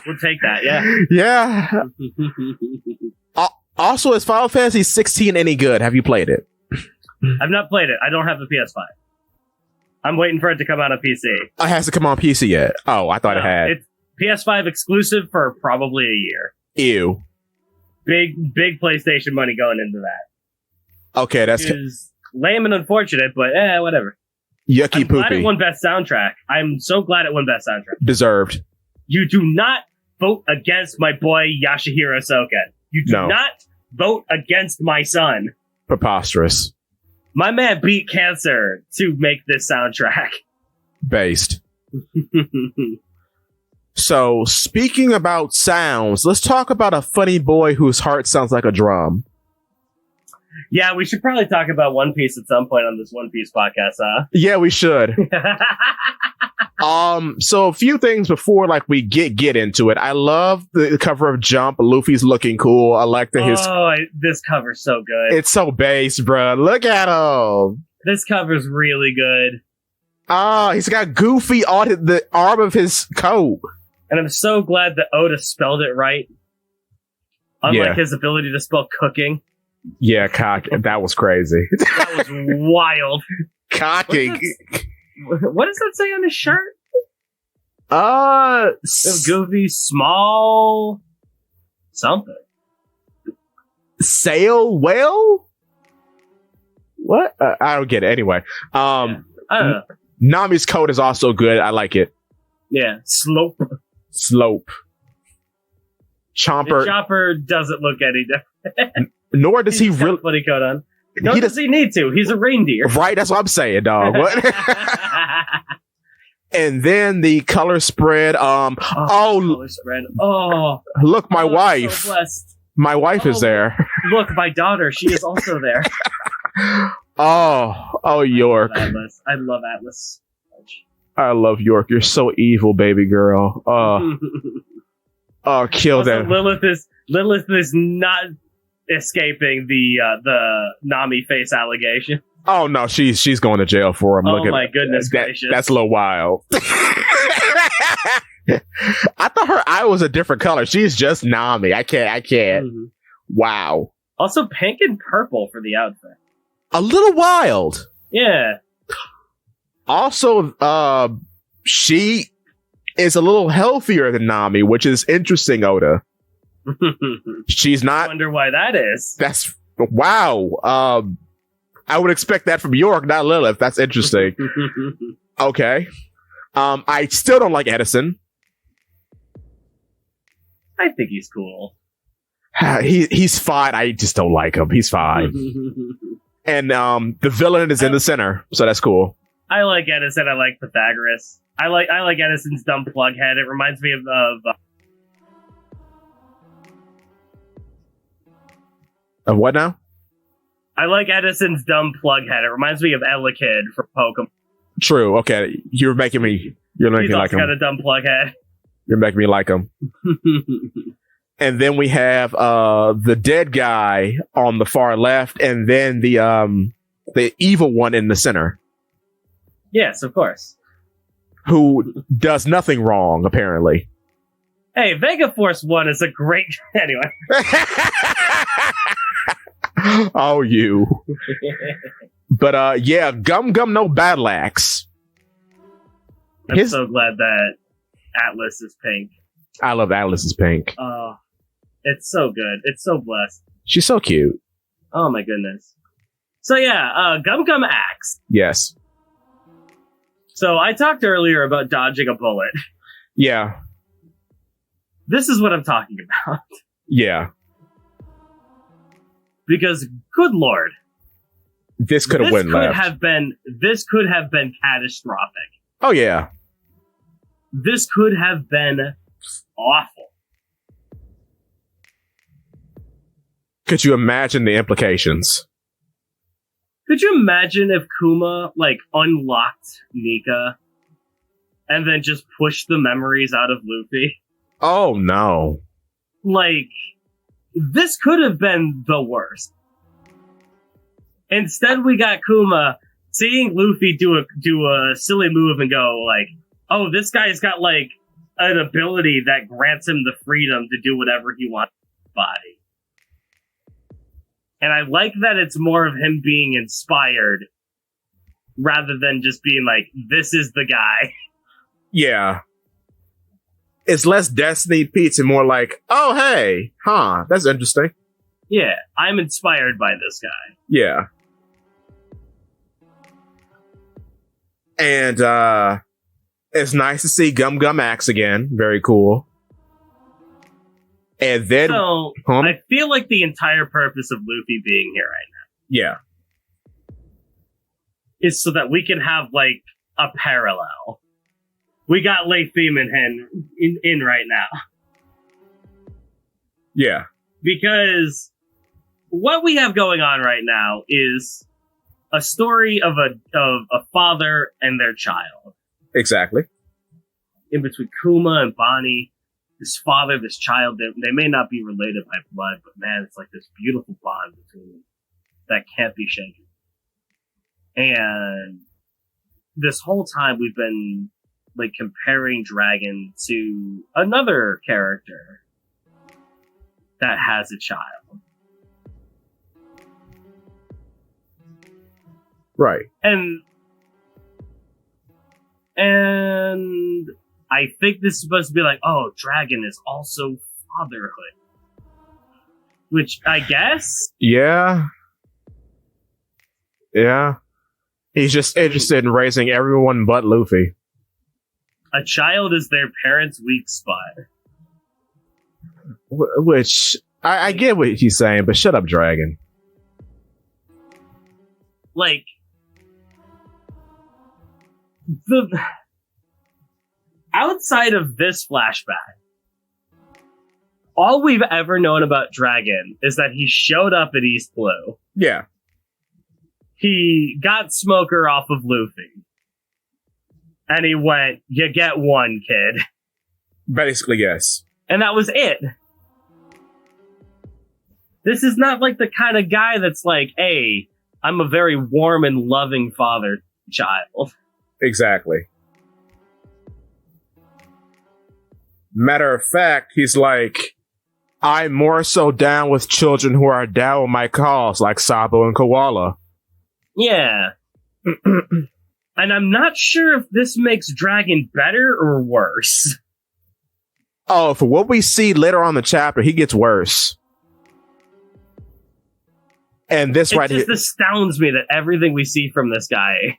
We'll take that, yeah. Yeah. Also, is Final Fantasy 16 any good? Have you played it? I've not played it. I don't have a PS5. I'm waiting for it to come out on PC. It has to come on PC yet. Oh, I thought it had. It's PS5 exclusive for probably a year. Ew. Big PlayStation money going into that. Okay, that's lame and unfortunate, but whatever. Yucky I'm poopy. glad it won Best Soundtrack. I'm so glad it won Best Soundtrack. Deserved. You do not vote against my boy Yasuhiro Soken. You do not vote against my son. Preposterous. My man beat cancer to make this soundtrack. Based. So, speaking about sounds, let's talk about a funny boy whose heart sounds like a drum. Yeah, we should probably talk about One Piece at some point on this One Piece podcast, huh? Yeah, we should. So a few things before like we get into it. I love the cover of Jump. Luffy's looking cool. I like that this cover's so good. It's so base, bro. Look at him. This cover's really good. He's got Goofy on the arm of his coat. And I'm so glad that Oda spelled it right. Unlike his ability to spell cooking. Yeah, that was crazy. That was wild. Cocking. What does that say on his shirt? Goofy small something. Sail whale? What? I don't get it. Anyway, I don't know. Nami's coat is also good. I like it. Yeah, Slope. Chomper. Chopper doesn't look any different. Nor does he really. Funny coat on. Nor does he need to. He's a reindeer. Right, that's what I'm saying, dog. What? And then the color spread. Color spread. Oh, look, my wife. So blessed. My wife is there. Look, my daughter. She is also there. York. I love Atlas. I love York. You're so evil, baby girl. Kill also, them. Lilith is not escaping the Nami face allegation. Oh no, she's going to jail for him. Oh my goodness gracious. That's a little wild. I thought her eye was a different color. She's just Nami. I can't. Mm-hmm. Wow. Also pink and purple for the outfit. A little wild. Yeah. Also, she is a little healthier than Nami, which is interesting, Oda. She's not. I wonder why that is. That's wow. I would expect that from York, not Lilith. That's interesting. Okay. I still don't like Edison. I think he's cool. He's fine. I just don't like him. He's fine. And the villain is in the center, so that's cool. I like Edison. I like Pythagoras. I like Edison's dumb plug head. It reminds me of what now? I like Edison's dumb plug head. It reminds me of Elekid from Pokemon. True. Okay, you're making me like him. He's got a dumb plug head. You're making me like him. And then we have the dead guy on the far left, and then the evil one in the center. Yes, of course. Who does nothing wrong, apparently. Hey, Vega Force 1 is a great... Anyway. Oh, you. But, yeah, Gum no Battle Axe. I'm so glad that Atlas is pink. I love Atlas's pink. It's so good. It's so blessed. She's so cute. Oh, my goodness. So, yeah, Gum Axe. Yes. So, I talked earlier about dodging a bullet. Yeah. This is what I'm talking about. Yeah. Because, good lord. This could have went left. This could have been catastrophic. Oh, yeah. This could have been awful. Could you imagine the implications? Could you imagine if Kuma, unlocked Nika and then just pushed the memories out of Luffy? Oh, no. This could have been the worst. Instead, we got Kuma seeing Luffy do a silly move and go, oh, this guy's got, an ability that grants him the freedom to do whatever he wants with his body. And I like that it's more of him being inspired rather than just being this is the guy. Yeah. It's less Destiny Pete and more oh, hey, that's interesting. Yeah, I'm inspired by this guy. Yeah. And it's nice to see Gum Axe again. Very cool. And then... So, I feel like the entire purpose of Luffy being here right now... Yeah. ...is so that we can have, a parallel. We got Leif Beeman in right now. Yeah. Because what we have going on right now is a story of a father and their child. Exactly. In between Kuma and Bonnie, this father, this child, they may not be related by blood, but man, it's like this beautiful bond between them that can't be shaken. And this whole time we've been like comparing Dragon to another character that has a child. Right. And I think this is supposed to be like, oh, Dragon is also fatherhood. Which I guess? Yeah. Yeah. He's just interested in raising everyone but Luffy. A child is their parents' weak spot. Which, I get what he's saying, but shut up, Dragon. Like, outside of this flashback, all we've ever known about Dragon is that he showed up at East Blue. Yeah. He got Smoker off of Luffy. And he went, you get one, kid. Basically, yes. And that was it. This is not like the kind of guy that's like, hey, I'm a very warm and loving father child. Exactly. Matter of fact, he's like, I'm more so down with children who are down with my cause, like Sabo and Koala. Yeah. And I'm not sure if this makes Dragon better or worse. Oh, for what we see later on in the chapter, he gets worse. And this right here... It just astounds me that everything we see from this guy...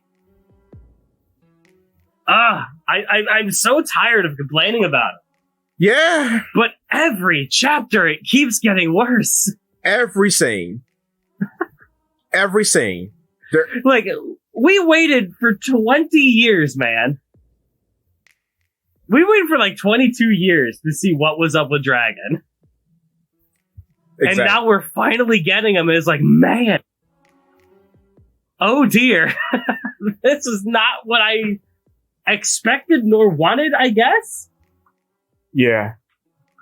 I'm so tired of complaining about it. Yeah. But every chapter, it keeps getting worse. Every scene. Every scene. Like, we waited for 20 years, man. We waited for like 22 years to see what was up with Dragon. Exactly. And now we're finally getting him, and it's like, man. Oh dear. This is not what I expected nor wanted, I guess. Yeah.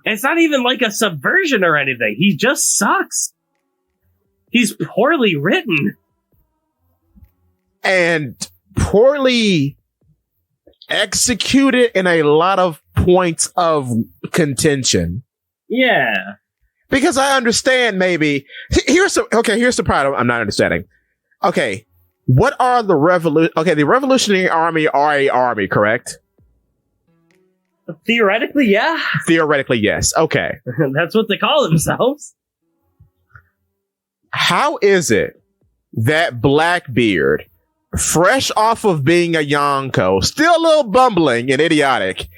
It's not even like a subversion or anything. He just sucks. He's poorly written. And poorly executed in a lot of points of contention. Yeah. Because I understand maybe... here's the part I'm not understanding. Okay, what are the the Revolutionary Army are a army, correct? Theoretically, yeah. Theoretically, yes. Okay. That's what they call themselves. How is it that Blackbeard, fresh off of being a Yonko, still a little bumbling and idiotic,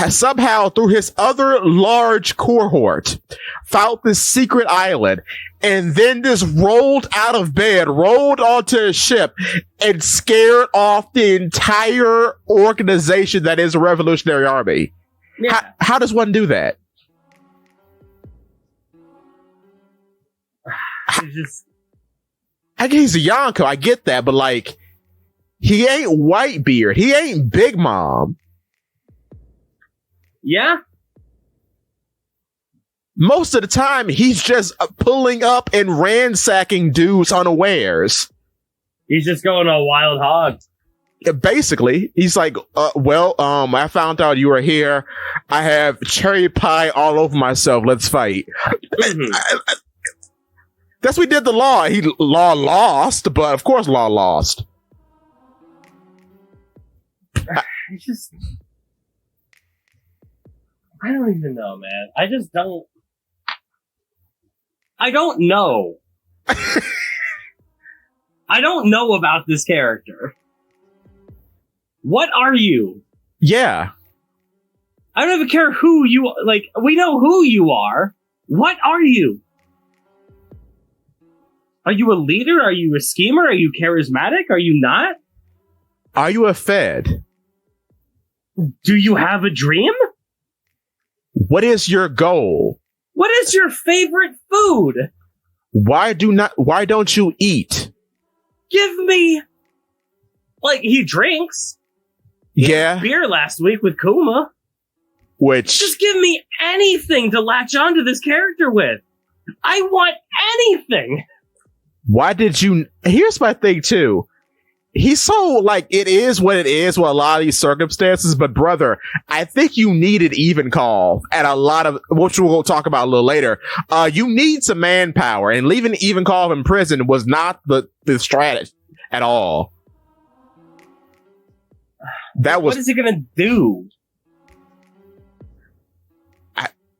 somehow through his other large cohort, found this secret island, and then just rolled out of bed, rolled onto a ship, and scared off the entire organization that is a Revolutionary Army? Yeah. How does one do that? I guess he's a Yonko, I get that, but like, he ain't Whitebeard, he ain't Big Mom. Yeah. Most of the time, he's just pulling up and ransacking dudes unawares. He's just going a wild hog. Basically, he's like, I found out you were here. I have cherry pie all over myself. Let's fight. Mm-hmm. That's what we did to Law. Law lost, but of course Law lost. I don't even know, man. I don't know. I don't know about this character. What are you? Yeah. I don't even care who you, like, we know who you are. What are you? Are you a leader? Are you a schemer? Are you charismatic? Are you not? Are you a Fed? Do you have a dream? What is your goal? What is your favorite food? Why don't you eat? Give me... Like, he drinks. Yeah. Beer last week with Kuma. Which... Just give me anything to latch onto this character with. I want anything. Why did you... Here's my thing, too. He's so, like, it is what it is with a lot of these circumstances, but brother, I think you needed even call at a lot of, which we'll talk about a little later. You need some manpower, and leaving even call in prison was not the strategy at all. That was... What is he gonna do?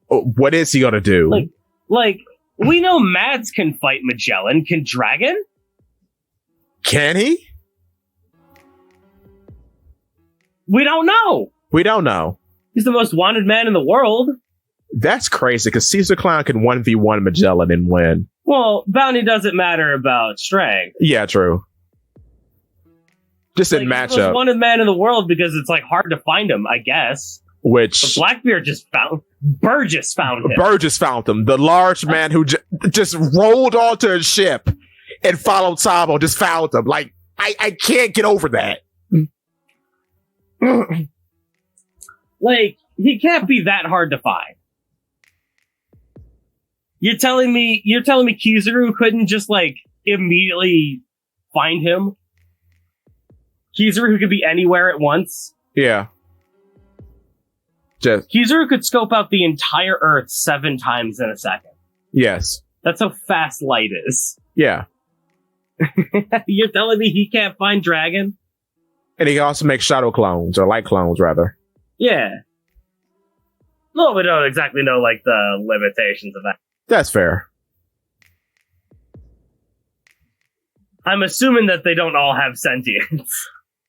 What is he gonna do? Like, we know Mads can fight Magellan. Can Dragon? Can he? We don't know. We don't know. He's the most wanted man in the world. That's crazy, because Caesar Clown can 1v1 Magellan and win. Well, bounty doesn't matter about strength. Yeah, true. Just in He's the most matchup. wanted man in the world because it's, like, hard to find him, I guess. Which... But Blackbeard Burgess found him. Burgess found him. The large man who just rolled onto a ship and followed Sabo just found him. Like, I can't get over that. Like, he can't be that hard to find. You're telling me Kizaru couldn't just, like, immediately find him? Kizaru could be anywhere at once? Yeah. Kizaru could scope out the entire Earth 7 times in a second. Yes. That's how fast light is. Yeah. You're telling me he can't find Dragon? And he can also make shadow clones, or light clones, rather. Yeah. Well, we don't exactly know, like, the limitations of that. That's fair. I'm assuming that they don't all have sentience.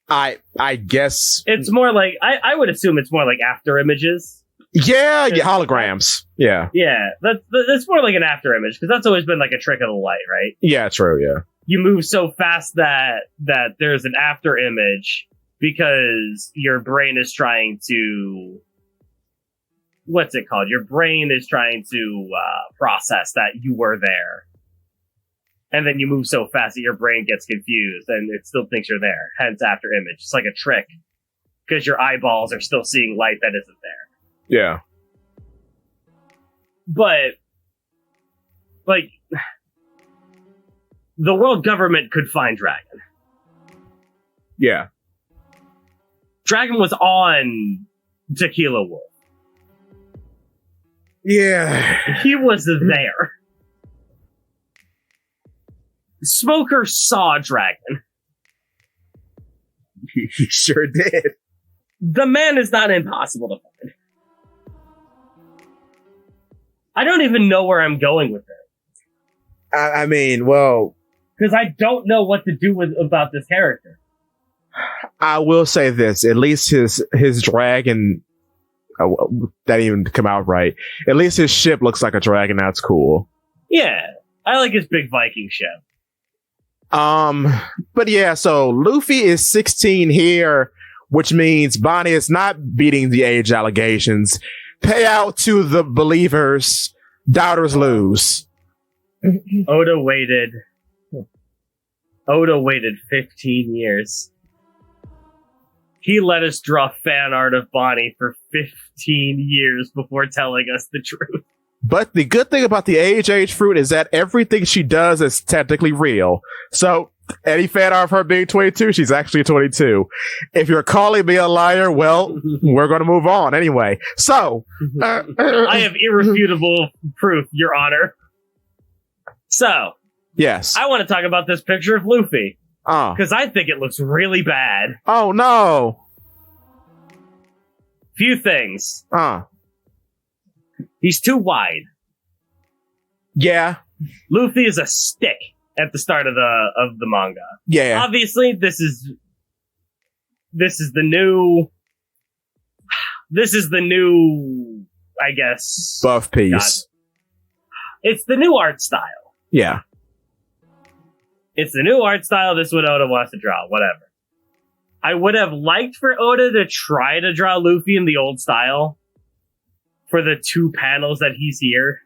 I guess... It's more like... I would assume it's more like after images. Yeah, holograms. Yeah. Yeah, that's more like an after image, because that's always been like a trick of the light, right? Yeah, true, yeah. You move so fast that there's an after image because your brain is trying to... What's it called? Your brain is trying to process that you were there. And then you move so fast that your brain gets confused and it still thinks you're there. Hence after image. It's like a trick. Because your eyeballs are still seeing light that isn't there. Yeah. But, like, the world government could find Dragon. Yeah. Dragon was on Tequila Wolf. Yeah. He was there. Smoker saw Dragon. He sure did. The man is not impossible to find. I don't even know where I'm going with it. I mean, well... Because I don't know what to do about this character. I will say this. At least his dragon... that didn't even come out right. At least his ship looks like a dragon. That's cool. Yeah. I like his big Viking ship. But yeah, so Luffy is 16 here, which means Bonnie is not beating the age allegations. Pay out to the believers. Doubters lose. Oda waited 15 years. He let us draw fan art of Bonnie for 15 years before telling us the truth. But the good thing about the age fruit is that everything she does is technically real. So, any fan art of her being 22, she's actually 22. If you're calling me a liar, well, we're going to move on anyway. So, I have irrefutable proof, Your Honor. So, yes. I want to talk about this picture of Luffy. Because I think it looks really bad. Oh, no. Few things. He's too wide. Yeah. Luffy is a stick at the start of the manga. Yeah. Obviously, this is the new, I guess, buff piece. It's the new art style. Yeah. It's the new art style. This is what Oda wants to draw. Whatever. I would have liked for Oda to try to draw Luffy in the old style for the 2 panels that he's here.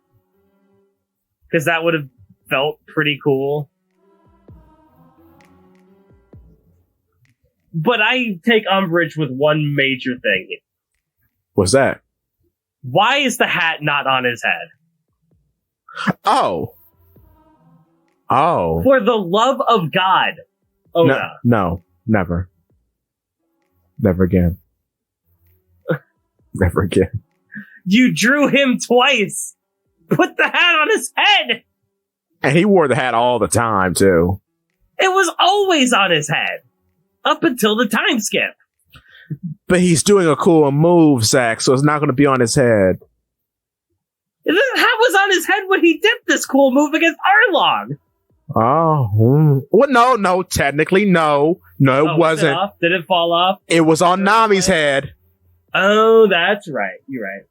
because that would have felt pretty cool. But I take umbrage with one major thing. What's that? Why is the hat not on his head? Oh. For the love of God, Oda. No, never. Never again. Never again. You drew him twice. Put the hat on his head. And he wore the hat all the time, too. It was always on his head. Up until the time skip. But he's doing a cool move, Zakk, so it's not going to be on his head. The hat was on his head when he did this cool move against Arlong. Oh. Well, no, technically, no. No, it wasn't. Did it fall off? It was on Nami's head. Oh, that's right. You're right.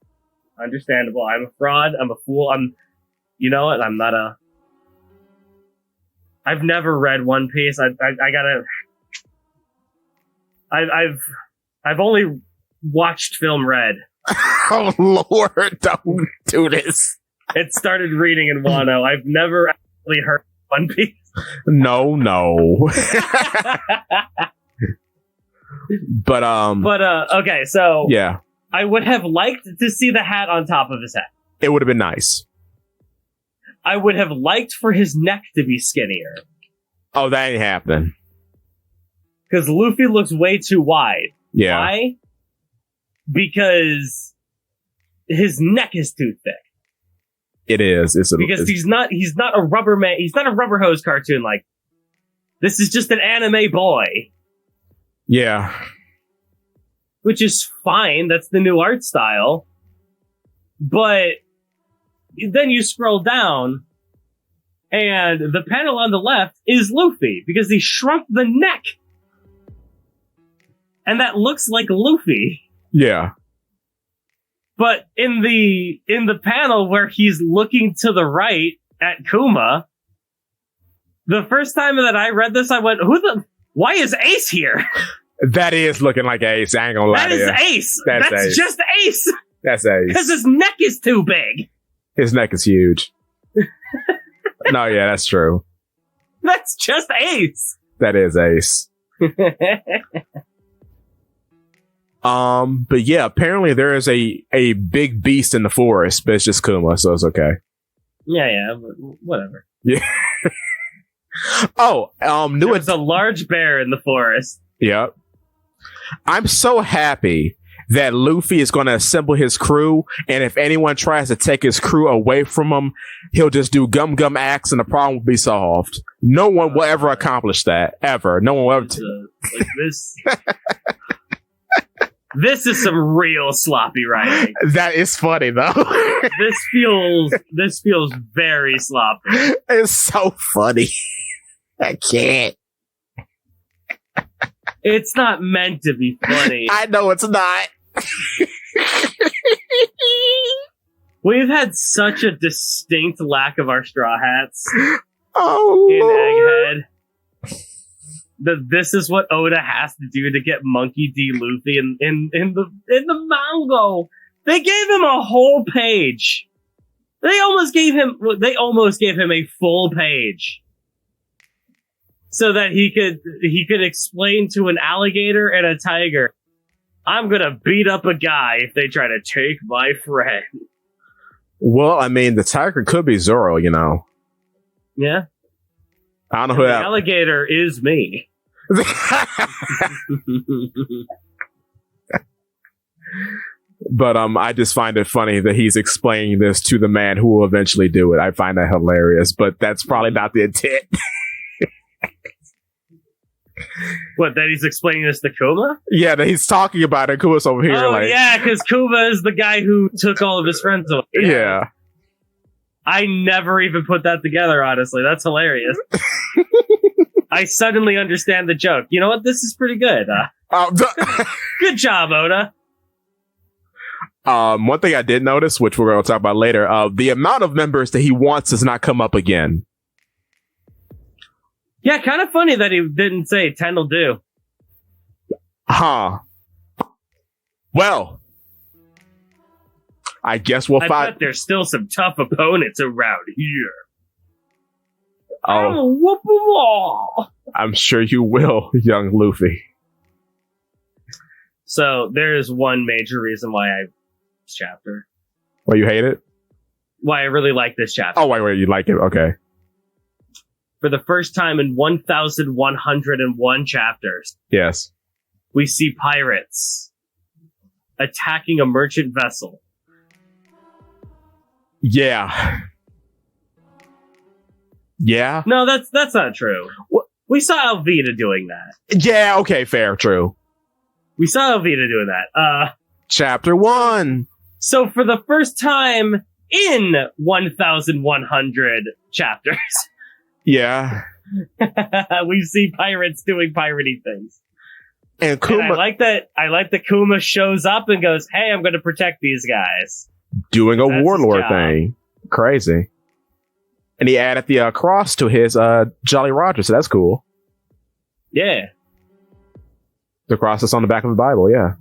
Understandable. I'm a fraud. I'm a fool. You know what? I'm not a... I've never read One Piece. I gotta... I've only watched film Red. Oh, Lord, don't do this. It started reading in Wano. I've never actually heard One Piece. No. But okay, so yeah. I would have liked to see the hat on top of his head. It would have been nice. I would have liked for his neck to be skinnier. Oh, that ain't happening. Because Luffy looks way too wide. Yeah. Why? Because his neck is too thick. It is. He's not a rubber man. He's not a rubber hose cartoon. Like, this is just an anime boy. Yeah. Which is fine. That's the new art style. But then you scroll down, and the panel on the left is Luffy because he shrunk the neck. And that looks like Luffy. Yeah. But in the panel where he's looking to the right at Kuma, the first time that I read this, I went, why is Ace here? That is looking like Ace. I ain't gonna lie to you. That is Ace. That's That's just Ace. That's Ace. Because his neck is too big. His neck is huge. No, yeah, that's true. That's just Ace. That is Ace. But yeah, apparently there is a big beast in the forest, but it's just Kuma, so it's okay. Yeah, whatever. Yeah. There's a large bear in the forest. Yep. I'm so happy that Luffy is going to assemble his crew, and if anyone tries to take his crew away from him, he'll just do gum axe and the problem will be solved. No one will ever accomplish that, ever. No one will ever... Like this... This is some real sloppy writing. That is funny, though. This feels very sloppy. It's so funny. I can't. It's not meant to be funny. I know it's not. We've had such a distinct lack of our straw hats Oh, in Lord. Egghead. This is what Oda has to do to get Monkey D. Luffy in the manga. They gave him a whole page. They almost gave him a full page so that he could explain to an alligator and a tiger, I'm gonna beat up a guy if they try to take my friend. Well, I mean, the tiger could be Zoro, you know. Yeah. I don't know who the that alligator is me. But I just find it funny that he's explaining this to the man who will eventually do it. I find that hilarious, but that's probably not the intent. What, that he's explaining this to Kuma? Yeah, that he's talking about it. Kuma's over here like... yeah, because Kuma is the guy who took all of his friends away. Yeah. I never even put that together, honestly. That's hilarious. I suddenly understand the joke. You know what? This is pretty good. Good job, Oda. One thing I did notice, which we're going to talk about later, the amount of members that he wants does not come up again. Yeah, kind of funny that he didn't say 10 will do. Huh. Well, I guess we'll find... bet there's still some tough opponents around here. I'll whoop them all. I'm sure you will, young Luffy. So there's one major reason why this chapter. Well, you hate it? Why I really like this chapter. Oh, wait, you like it? Okay. For the first time in 1,101 chapters, yes, we see pirates attacking a merchant vessel. Yeah. Yeah? No, that's not true. We saw Alvida doing that. Yeah, okay, fair, true. We saw Alvida doing that. Chapter 1. So for the first time in 1,100 chapters, yeah, we see pirates doing piratey things. And Kuma, I like that Kuma shows up and goes, "Hey, I'm going to protect these guys." Doing a That's warlord his job. thing. Crazy. And he added the cross to his Jolly Roger, so that's cool. Yeah. The cross is on the back of the Bible, yeah.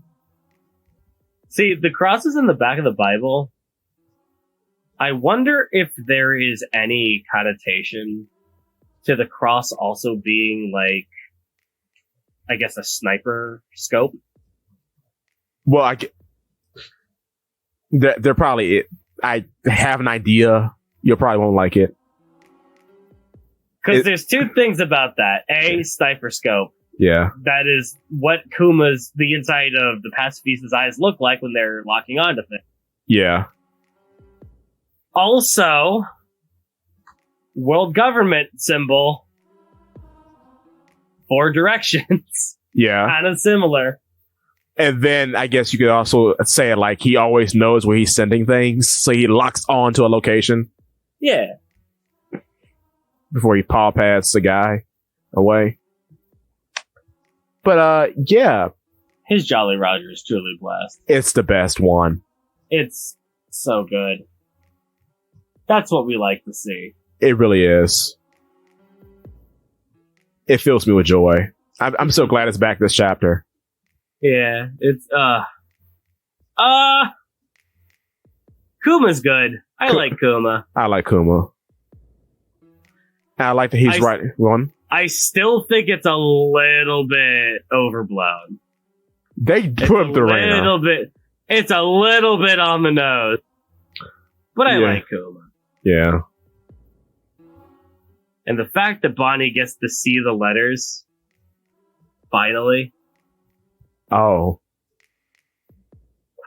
See, the cross is in the back of the Bible. I wonder if there is any connotation to the cross also being like, I guess, a sniper scope. Well, they're probably. I have an idea. You probably won't like it. Because there's two things about that. A, sniper scope. Yeah. That is what the inside of the pacifist's eyes look like when they're locking onto things. Yeah. Also, world government symbol. 4 directions. Yeah. Kind of similar. And then I guess you could also say it like he always knows where he's sending things, so he locks on to a location. Yeah. Before he paw pads the guy away. But yeah. His Jolly Roger is truly blessed. It's the best one. It's so good. That's what we like to see. It really is. It fills me with joy. I'm so glad it's back this chapter. Yeah, it's Kuma's good. I like Kuma. I like Kuma. I like that he's right. One. I still think it's a little bit overblown. They put the rain on. It's a little bit on the nose. But I like Kuma. Yeah. And the fact that Bonnie gets to see the letters, finally. Oh,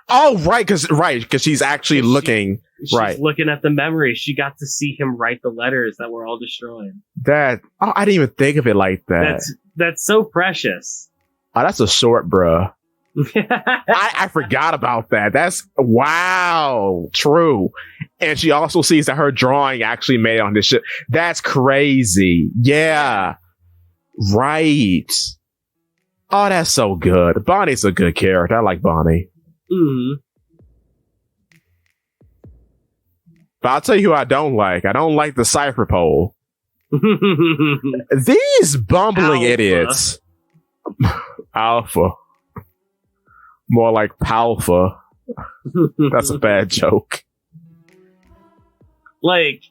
right, because she's actually looking. She's looking at the memories. She got to see him write the letters that were all destroyed. I didn't even think of it like that. That's so precious. Oh, that's a short, bruh. I forgot about that. That's wow, true. And she also sees that her drawing actually made on this shit. That's crazy. Yeah, right. Oh, that's so good. Bonnie's a good character. I like Bonnie. Mm-hmm. But I'll tell you who I don't like. I don't like the cipher pole. These bumbling idiots. Alpha. More like Palfa. That's a bad joke. Like,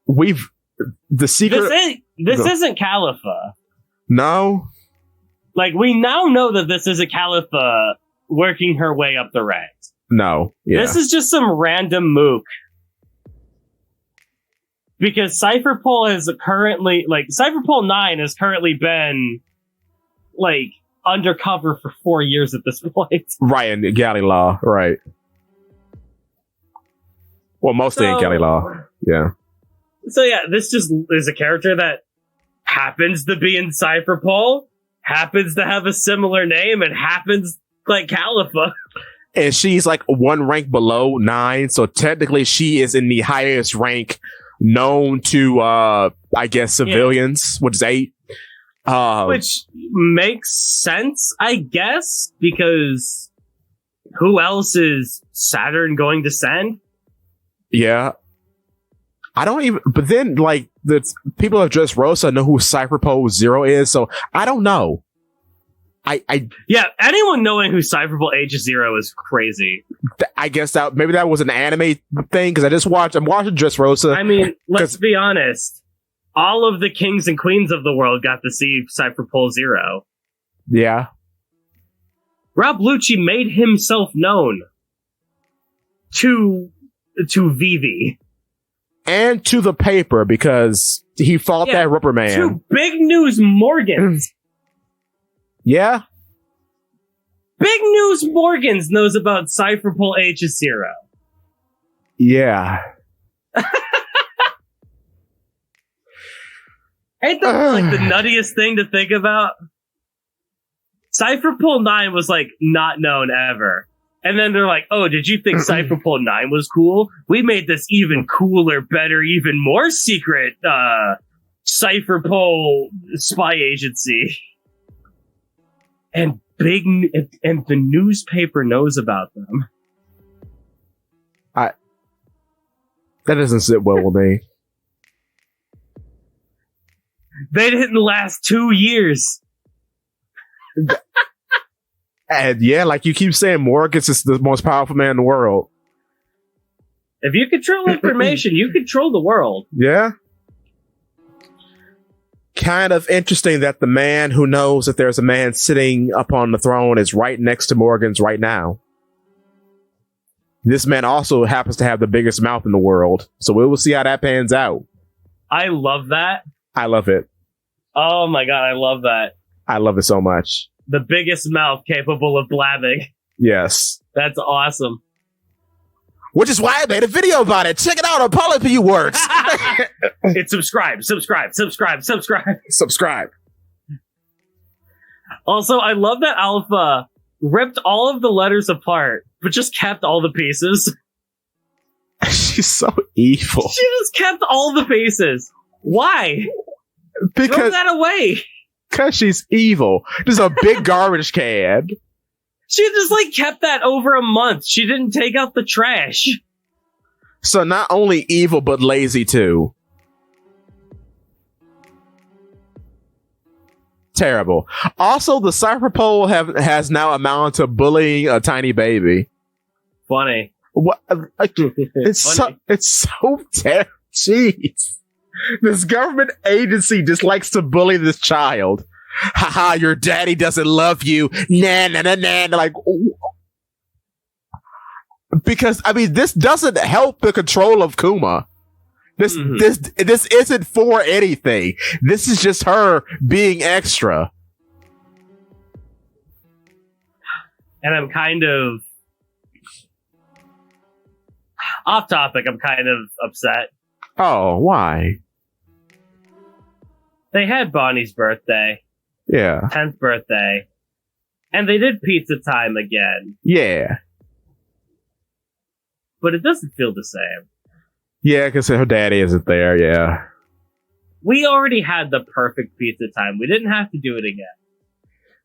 the secret. This isn't Califa. No. Like, we now know that this isn't Califa working her way up the ranks. No. Yeah. This is just some random mook. Because Cypherpole has currently, Cypherpole 9 has currently been, undercover for 4 years at this point. Right, in Galley Law, right. Well, mostly in Galley Law, yeah. So yeah, this just is a character that happens to be in Cypherpole, happens to have a similar name, and happens like Califa. And she's one rank below 9, so technically she is in the highest rank known to, I guess, civilians, which is 8. Which makes sense, I guess, because who else is Saturn going to send? Yeah. I don't even, but then, the people of Dressrosa know who Cypherpole 0 is, so I don't know. Yeah, anyone knowing who Cypherpole H0 is crazy. I guess maybe that was an anime thing, because I'm watching Dressrosa. I mean, let's be honest. All of the kings and queens of the world got to see Cypher Pole Zero. Yeah. Rob Lucci made himself known to Vivi. And to the paper, because he fought that Ripper Man. To Big News Morgans. Yeah. Big News Morgans knows about Cypher Pole H0. Yeah. Ain't that like the nuttiest thing to think about? Cypher Pole 9 was like not known ever. And then they're like, oh, did you think Cypher Pole 9 was cool? We made this even cooler, better, even more secret Cypher Pole spy agency. And and the newspaper knows about them. That doesn't sit well with me. They didn't last 2 years. And yeah, like you keep saying, Morgus is the most powerful man in the world. If you control information, you control the world. Yeah. Kind of interesting that the man who knows that there's a man sitting up on the throne is right next to Morgan's right now. This man also happens to have the biggest mouth in the world, so we will see how that pans out. I love that. I love it. Oh my god, I love that. I love it so much. The biggest mouth capable of blabbing. Yes. That's awesome. Which is why I made a video about it. Check it out on Polyp Works. It's subscribe. Subscribe. Also, I love that Alpha ripped all of the letters apart, but just kept all the pieces. She's so evil. She just kept all the pieces. Why? Because throw that away. Because she's evil. Just a big garbage can. She just like kept that over a month. She didn't take out the trash. So not only evil, but lazy too. Terrible. Also, the Cypher Pole has now amounted to bullying a tiny baby. Funny. What? It's so terrible. Jeez. This government agency just likes to bully this child. Haha, your daddy doesn't love you. Nah. Like, because I mean, this doesn't help the control of Kuma. This isn't for anything. This is just her being extra. And I'm kind of off topic. I'm kind of upset. Oh, why? They had Bonnie's birthday. Yeah. 10th birthday. And they did pizza time again. Yeah. But it doesn't feel the same. Yeah, because her daddy isn't there, yeah. We already had the perfect pizza time. We didn't have to do it again.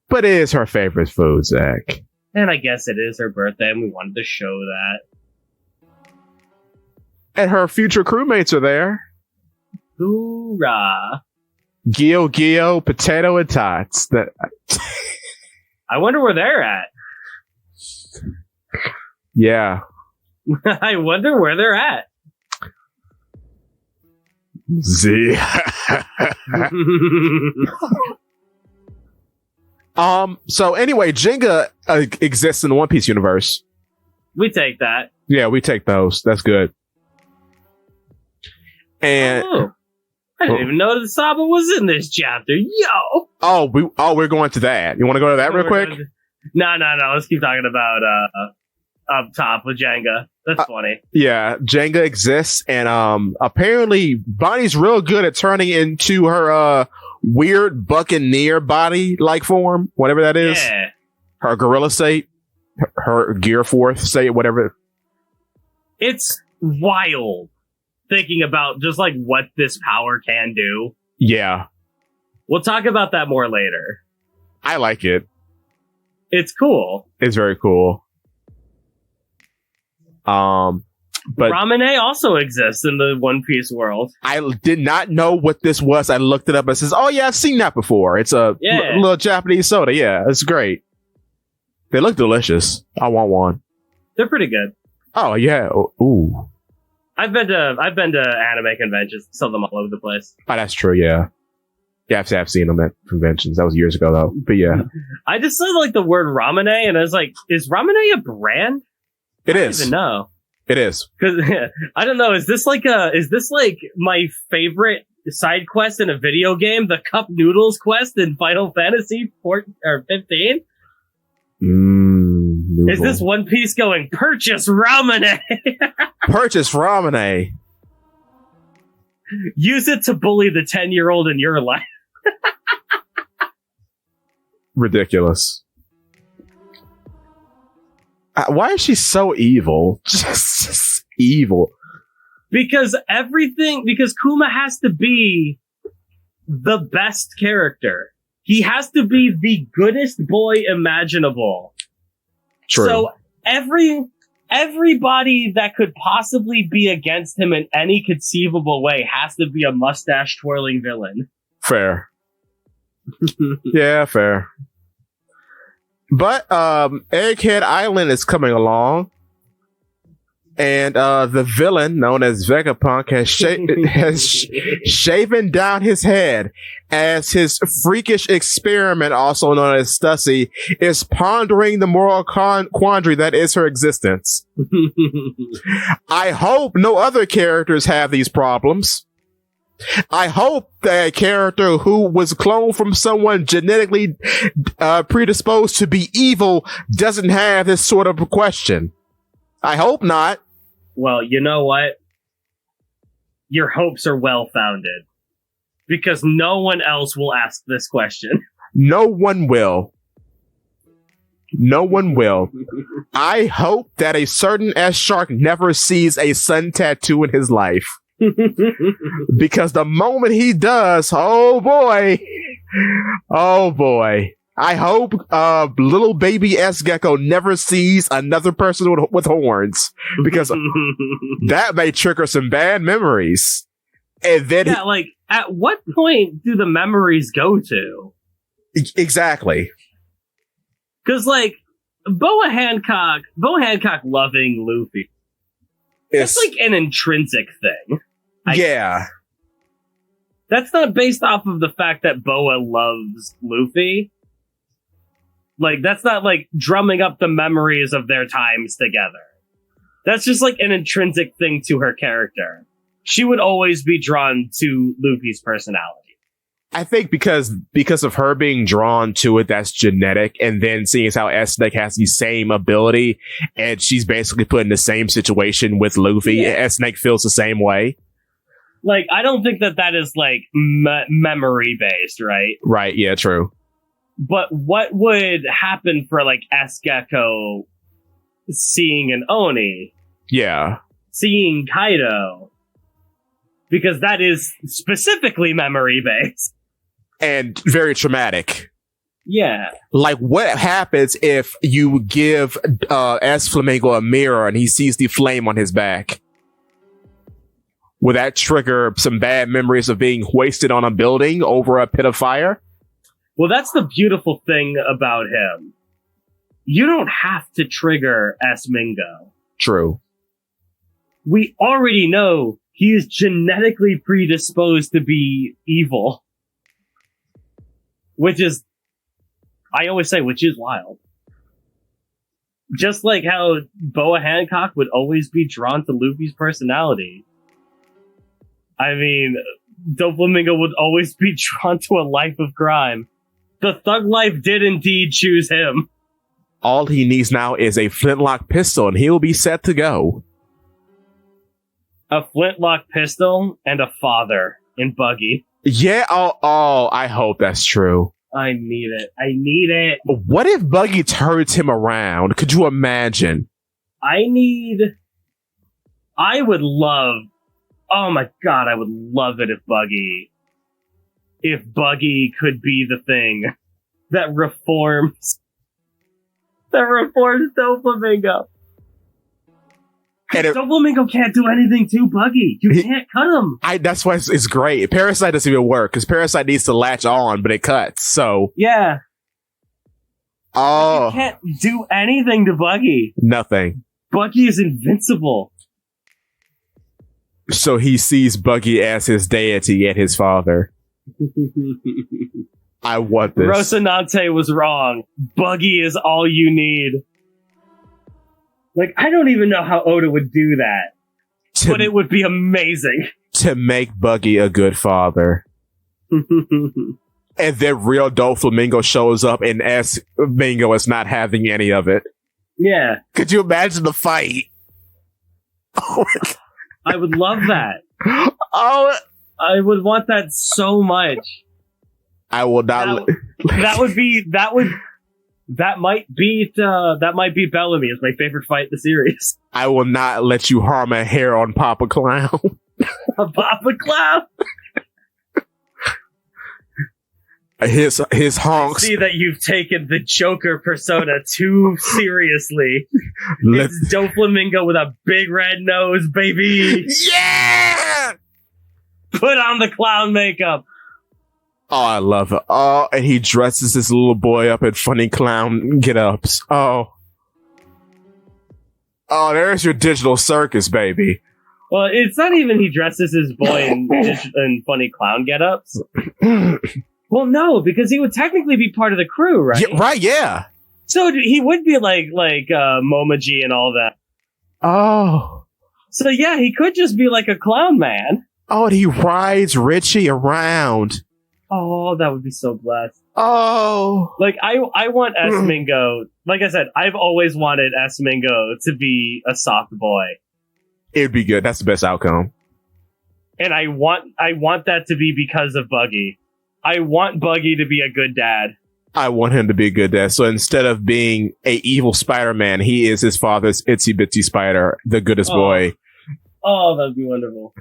But it is her favorite food, Zakk. And I guess it is her birthday, and we wanted to show that. And her future crewmates are there. Hoorah. Gio, Potato, and Tots. I wonder where they're at. Yeah. I wonder where they're at. Z. So anyway, Jenga exists in the One Piece universe. We take that. Yeah, we take those. That's good. And I didn't even know that Saba was in this chapter. Yo. We're going to that. You want to go to that real quick? No. Let's keep talking about up top with Jenga. That's funny. Yeah, Jenga exists, and apparently Bonnie's real good at turning into her weird buccaneer body like form, whatever that is. Yeah. Her gorilla state, her gear fourth state, whatever. It's wild thinking about just like what this power can do. Yeah. We'll talk about that more later. I like it. It's cool. It's very cool. But Ramune also exists in the One Piece world. I did not know what this was. I looked it up and says, "Oh yeah, I've seen that before." It's a little Japanese soda. Yeah, it's great. They look delicious. I want one. They're pretty good. Oh yeah. Ooh. I've been to anime conventions, saw them all over the place. Oh, that's true. Yeah. Yeah, I've seen them at conventions. That was years ago, though. But yeah, I just saw like the word ramune, and I was like, "Is ramune a brand?" it I is. don't even know. It is. Because I don't know. Is this like my favorite side quest in a video game? The cup noodles quest in Final Fantasy 14 or 15? Is this One Piece going purchase ramune? Purchase ramune. Use it to bully the 10-year-old in your life. Ridiculous. Why is she so evil? Just evil. Because Kuma has to be the best character. He has to be the goodest boy imaginable. True. So everybody that could possibly be against him in any conceivable way has to be a mustache twirling villain. Fair. Yeah, fair. But Egghead Island is coming along, and the villain known as Vegapunk has shaven down his head as his freakish experiment, also known as Stussy, is pondering the moral quandary that is her existence. I hope no other characters have these problems. I hope that a character who was cloned from someone genetically predisposed to be evil doesn't have this sort of question. I hope not. Well, you know what? Your hopes are well-founded. Because no one else will ask this question. No one will. No one will. I hope that a certain S-Shark never sees a sun tattoo in his life. Because the moment he does, oh boy. I hope little baby S Gecko never sees another person with horns, because that may trigger some bad memories. And then at what point do the memories go to? Exactly. Because Boa Hancock loving Luffy, it's like an intrinsic thing. Yeah. That's not based off of the fact that Boa loves Luffy. That's not drumming up the memories of their times together. That's just an intrinsic thing to her character. She would always be drawn to Luffy's personality. I think because of her being drawn to it, that's genetic, and then seeing as how S-Snake has the same ability, and she's basically put in the same situation with Luffy, yeah. S-Snake feels the same way. I don't think that is memory-based, right? Right, yeah, true. But what would happen for S-Gecko seeing an Oni? Yeah. Seeing Kaido? Because that is specifically memory-based. And very traumatic. Yeah. What happens if you give S Flamingo a mirror and he sees the flame on his back? Would that trigger some bad memories of being hoisted on a building over a pit of fire? Well, that's the beautiful thing about him. You don't have to trigger S Mingo. True. We already know he is genetically predisposed to be evil. Which is wild. Just like how Boa Hancock would always be drawn to Luffy's personality. I mean, Doflamingo would always be drawn to a life of crime. The thug life did indeed choose him. All he needs now is a flintlock pistol and he'll be set to go. A flintlock pistol and a father in Buggy. Yeah, I hope that's true. I need it. What if Buggy turns him around? Could you imagine? I would love it if Buggy could be the thing that reforms Doflamingo. Doflamingo can't do anything to Buggy. You can't cut him. That's why it's great. Parasite doesn't even work because Parasite needs to latch on, but it cuts. So yeah. Oh, you can't do anything to Buggy. Nothing. Buggy is invincible. So he sees Buggy as his deity and his father. I want this. Rocinante was wrong. Buggy is all you need. Like, I don't even know how Oda would do that. But it would be amazing. To make Buggy a good father. And then real Doflamingo shows up and S Mingo is not having any of it. Yeah. Could you imagine the fight? Oh my God. I would love that. Oh, I would want that so much. I will not. That might beat Bellamy as my favorite fight in the series. I will not let you harm a hair on Papa Clown. Papa Clown. His honks. See that you've taken the Joker persona too seriously. It's Doflamingo with a big red nose, baby. Yeah! Put on the clown makeup. Oh, I love it. Oh, and he dresses this little boy up in funny clown get-ups. Oh, there's your digital circus, baby. Well, it's not even he dresses his boy in funny clown get-ups. Well, no, because he would technically be part of the crew, right? Yeah, right, yeah. So he would be like Momoji and all that. Oh. So yeah, he could just be like a clown man. Oh, and he rides Richie around. Oh, that would be so blessed. Oh. Like, I want S. Mingo. Like I said, I've always wanted S. Mingo to be a soft boy. It'd be good. That's the best outcome. And I want that to be because of Buggy. I want Buggy to be a good dad. I want him to be a good dad. So instead of being a evil Spider-Man, he is his father's itsy bitsy spider, the goodest boy. Oh, that'd be wonderful.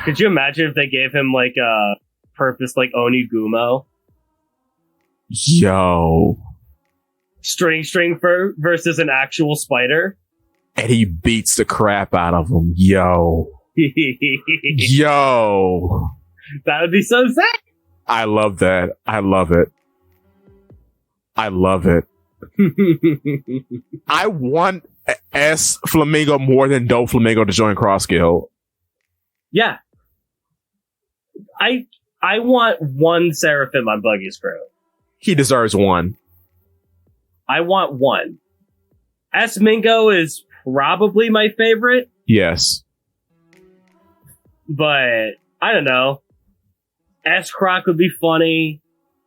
Could you imagine if they gave him like a purpose like Onigumo? Yo. String versus an actual spider? And he beats the crap out of him. Yo. Yo. That would be so sick. I love that. I love it. I love it. I want S Flamingo more than Doflamingo to join Crossskill. Yeah. I want one Seraphim on Buggy's crew. He deserves one. I want one. S Mingo is probably my favorite. Yes. But I don't know. S Croc would be funny.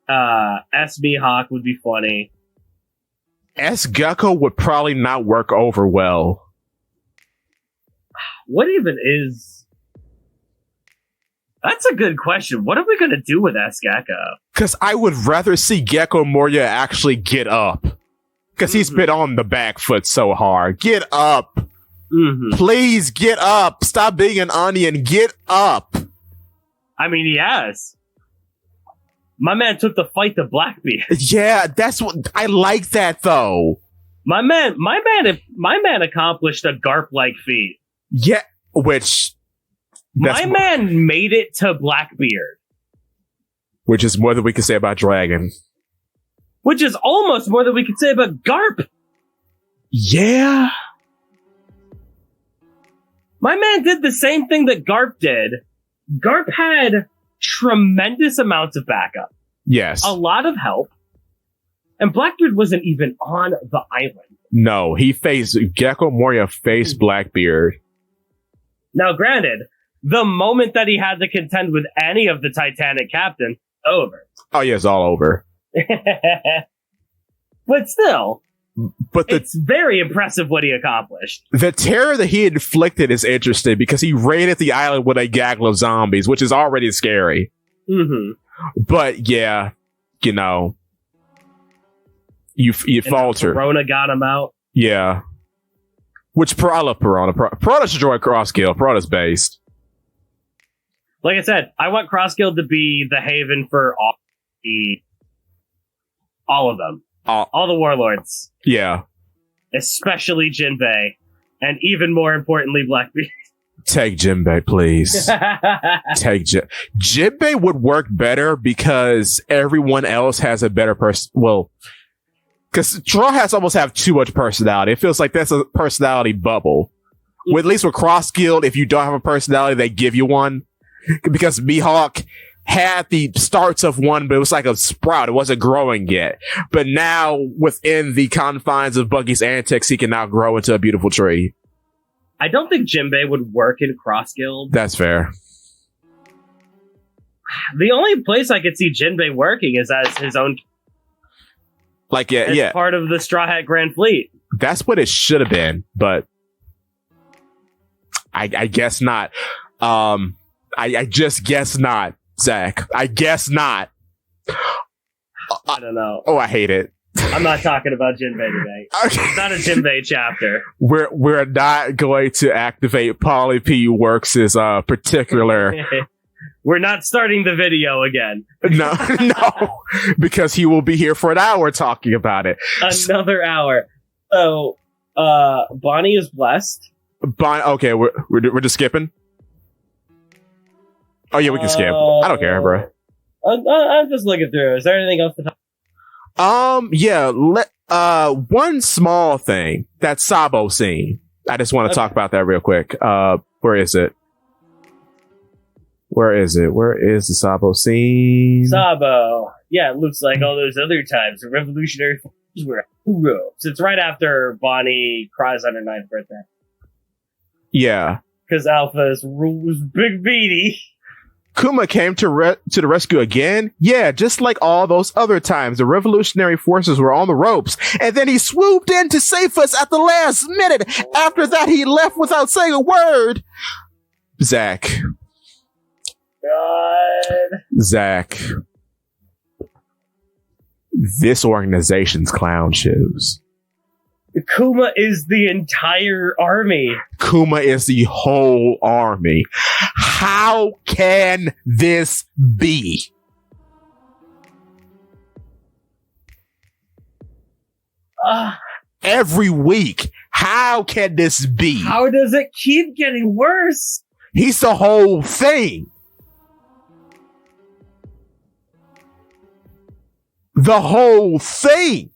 S Mihawk would be funny. S Gecko would probably not work over well. What even is... That's a good question. What are we going to do with S Gecko? Because I would rather see Gecko Moria actually get up. Because he's been on the back foot so hard. Get up. Mm-hmm. Please get up. Stop being an onion. Get up. I mean, he has. My man took the fight to Blackbeard. Yeah, that's what I like that though. My man accomplished a Garp-like feat. Yeah, which my man made it to Blackbeard, which is more than we can say about Dragon. Which is almost more than we can say about Garp. Yeah. My man did the same thing that Garp did. Garp had tremendous amounts of backup. Yes. A lot of help. And Blackbeard wasn't even on the island. No, Gecko Moria faced Blackbeard. Now, granted, the moment that he had to contend with any of the Titanic captain, over. Oh, yeah, it's all over. But still, but it's very impressive what he accomplished. The terror that he inflicted is interesting because he raided the island with a gaggle of zombies, which is already scary. Mm-hmm. But yeah, you know, you falter. Piranha got him out. Yeah. Which I love Piranha. Piranha should join Crossskill. Piranha's based. Like I said, I want Crossskill to be the haven for all of them. All the warlords. Yeah. Especially Jinbei. And even more importantly, Blackbeard. Take Jinbei, please. Take Jinbei would work better because everyone else has a better person. Well, because Straw Hats almost have too much personality. It feels like that's a personality bubble. At least with Cross Guild, if you don't have a personality, they give you one. Because Mihawk had the starts of one, but it was like a sprout. It wasn't growing yet. But now, within the confines of Buggy's antics, he can now grow into a beautiful tree. I don't think Jinbei would work in Cross Guild. That's fair. The only place I could see Jinbei working is as his own... Like, as yeah. part of the Straw Hat Grand Fleet. That's what it should have been, but I guess not. I just guess not, Zakk. I guess not. I don't know. Oh, I hate it. I'm not talking about Jinbei today. Okay. It's not a Jinbei chapter. We're not going to activate Polly P Works' particular. We're not starting the video again. No, because he will be here for an hour talking about it. Another hour. So, Bonnie is blessed. Okay, we're just skipping. Oh yeah, we can skip. I don't care, bro. I'm just looking through. Is there anything else to talk? Yeah. One small thing, that Sabo scene. I just want to talk about that real quick. Where is it? Where is the Sabo scene? Sabo. Yeah, it looks like all those other times the revolutionary forces were heroes. It's right after Bonnie cries on her 9th birthday. Yeah. Because Alpha's rule was Big Beanie. Kuma came to the rescue again? Yeah, just like all those other times, the revolutionary forces were on the ropes, and then he swooped in to save us at the last minute. After that, he left without saying a word. Zakk. God. Zakk. This organization's clown shoes. Kuma is the entire army. Kuma is the whole army. How can this be? Every week. How can this be? How does it keep getting worse? He's the whole thing. The whole thing.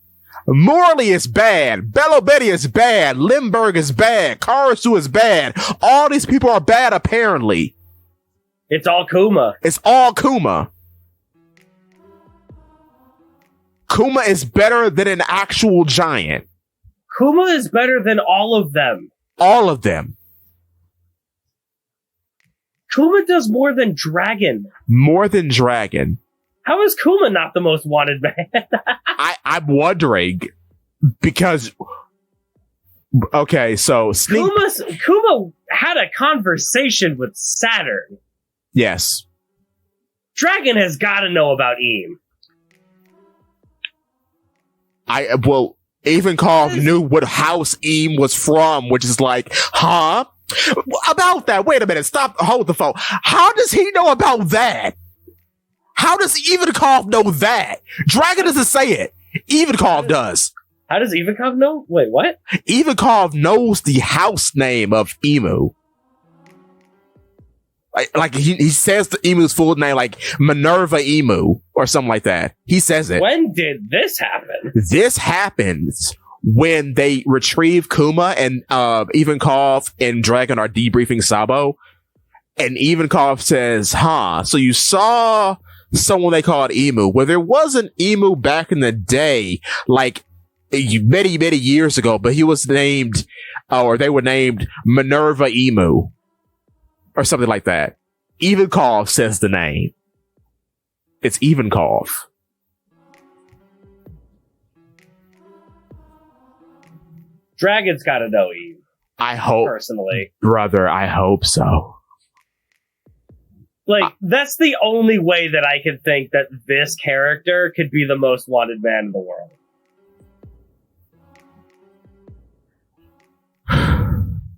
Morley is bad. Bello Betty is bad. Limburg is bad. Karasu is bad. All these people are bad, apparently. It's all Kuma. It's all Kuma. Kuma is better than an actual giant. Kuma is better than all of them. All of them. Kuma does more than Dragon. More than Dragon. How is Kuma not the most wanted man? I'm wondering because okay, so Kuma had a conversation with Saturn. Yes. Dragon has got to know about Eam. Ivankov knew what house Eam was from, which is like, huh? About that, wait a minute, stop, hold the phone. How does he know about that? How does Ivankov know that? Dragon doesn't say it. Ivankov does. How does Ivankov know? Wait, what? Ivankov knows the house name of Emu. Like he says the emu's full name, like Minerva Emu or something like that. He says it. When did this happen? This happens when they retrieve Kuma and Ivankov and Dragon are debriefing Sabo. And Ivankov says, huh, so you saw someone they called Emu. Well, there was an Emu back in the day, like many, many years ago, but he was named, or they were named Minerva Emu. Or something like that. Ivankov says the name. It's Ivankov. Dragon's got to know Eve. I hope. Personally. Brother, I hope so. Like, that's the only way that I can think that this character could be the most wanted man in the world.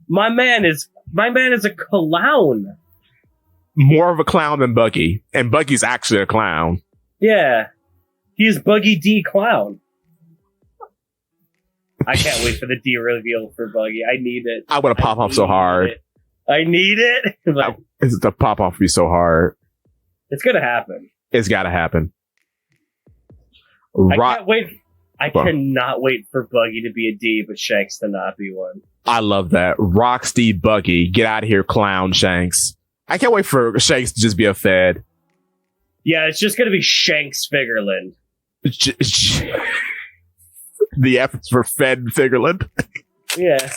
My man is a clown. More of a clown than Buggy. And Buggy's actually a clown. Yeah. He's Buggy D Clown. I can't wait for the D reveal for Buggy. I need it. I want to pop off so hard. I need it. Like, the pop off would be so hard. It's gonna happen. It's gotta happen. I can't wait. I cannot wait for Buggy to be a D, but Shanks to not be one. I love that. Rocksteady Buggy. Get out of here, clown Shanks. I can't wait for Shanks to just be a Fed. Yeah, it's just going to be Shanks Figureland. The F is for Fed Figureland. Yeah.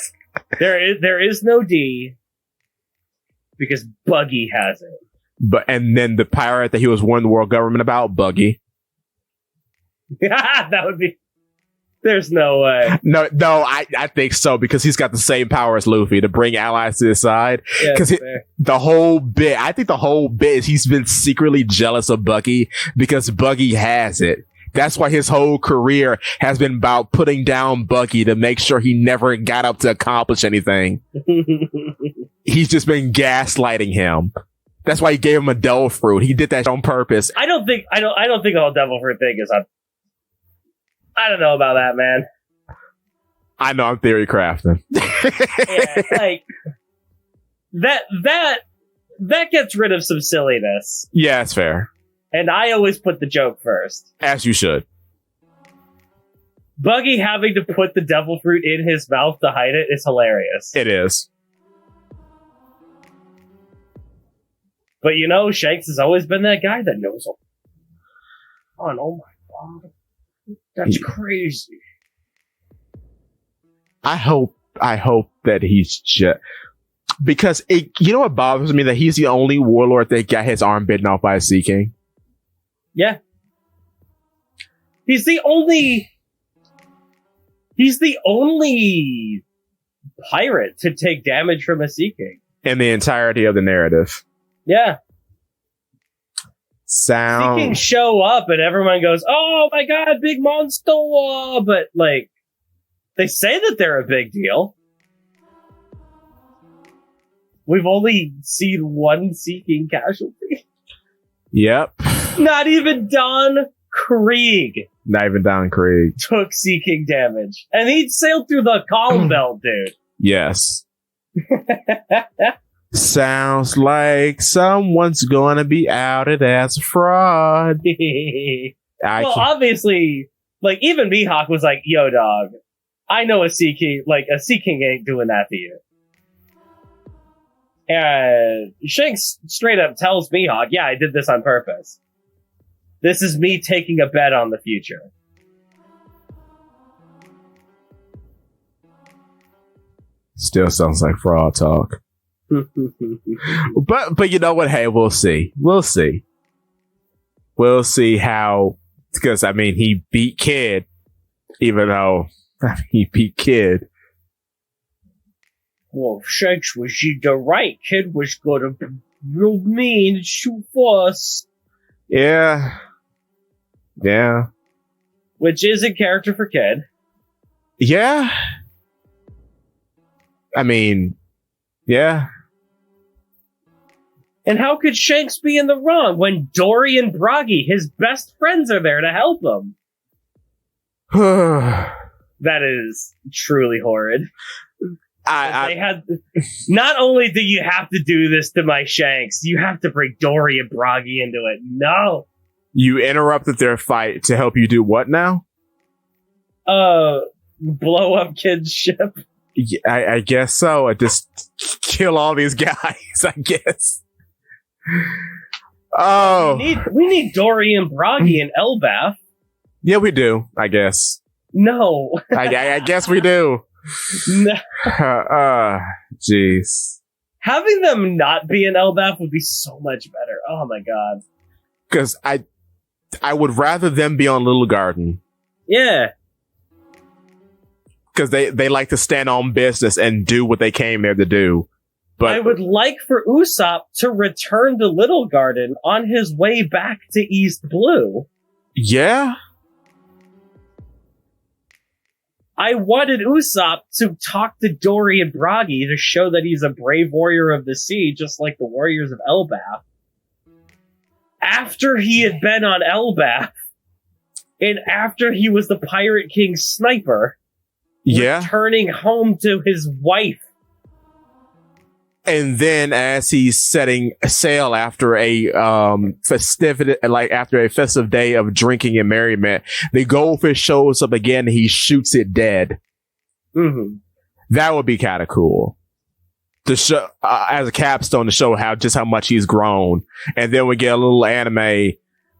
There is no D because Buggy has it. And then the pirate that he was warning the world government about, Buggy. That would be... There's no way. No, I think so, because he's got the same power as Luffy to bring allies to his side. Because the whole bit is he's been secretly jealous of Buggy because Buggy has it. That's why his whole career has been about putting down Buggy to make sure he never got up to accomplish anything. He's just been gaslighting him. That's why he gave him a devil fruit. He did that on purpose. I don't think the whole devil fruit thing is I don't know about that, man. I know I'm theory crafting. Yeah, like that gets rid of some silliness. Yeah, that's fair. And I always put the joke first. As you should. Buggy having to put the devil fruit in his mouth to hide it is hilarious. It is. But Shanks has always been that guy that knows him. Oh my god. That's crazy. I hope that he's just... Because what bothers me? That he's the only warlord that got his arm bitten off by a Sea King. Yeah. He's the only pirate to take damage from a Sea King. In the entirety of the narrative. Yeah. Sea Kings show up and everyone goes, "Oh my god, big monster!" But they say that they're a big deal. We've only seen one Sea King casualty. Yep. Not even Don Krieg. Not even Don Krieg took Sea King damage, and he sailed through the calm belt, dude. Yes. Sounds like someone's gonna be outed as a fraud. Obviously, even Mihawk was like, "Yo, dog, I know a Sea King. A Sea King ain't doing that to you." And Shanks straight up tells Mihawk, "Yeah, I did this on purpose. This is me taking a bet on the future." Still sounds like fraud talk. But you know what? Hey, we'll see. We'll see how, because he beat Kid, even though he beat Kid. Well, Shanks was either right. Kid was gonna be real mean and shoot first. Yeah. Which is in character for Kid. Yeah. Yeah. And how could Shanks be in the wrong when Dory and Broggy, his best friends, are there to help him? That is truly horrid. Not only do you have to do this to my Shanks, you have to bring Dory and Broggy into it. No. You interrupted their fight to help you do what now? Blow up Kid's ship. Yeah, I guess so. I just kill all these guys, I guess. Oh. We need Dory and Broggy in Elbaf. Yeah, we do, I guess. No. I guess we do. No. Jeez. Having them not be in Elbaf would be so much better. Oh my god. Because I would rather them be on Little Garden. Yeah. Because they like to stand on business and do what they came there to do. But I would like for Usopp to return to Little Garden on his way back to East Blue. Yeah? I wanted Usopp to talk to Dory and Broggy to show that he's a brave warrior of the sea, just like the warriors of Elbaf. After he had been on Elbaf, and after he was the Pirate King's sniper, yeah, returning home to his wife. And then as he's setting sail after a festivity, like after a festive day of drinking and merriment, the goldfish shows up again and he shoots it dead. Mm-hmm. That would be kind of cool. To show as a capstone to show how much he's grown. And then we get a little anime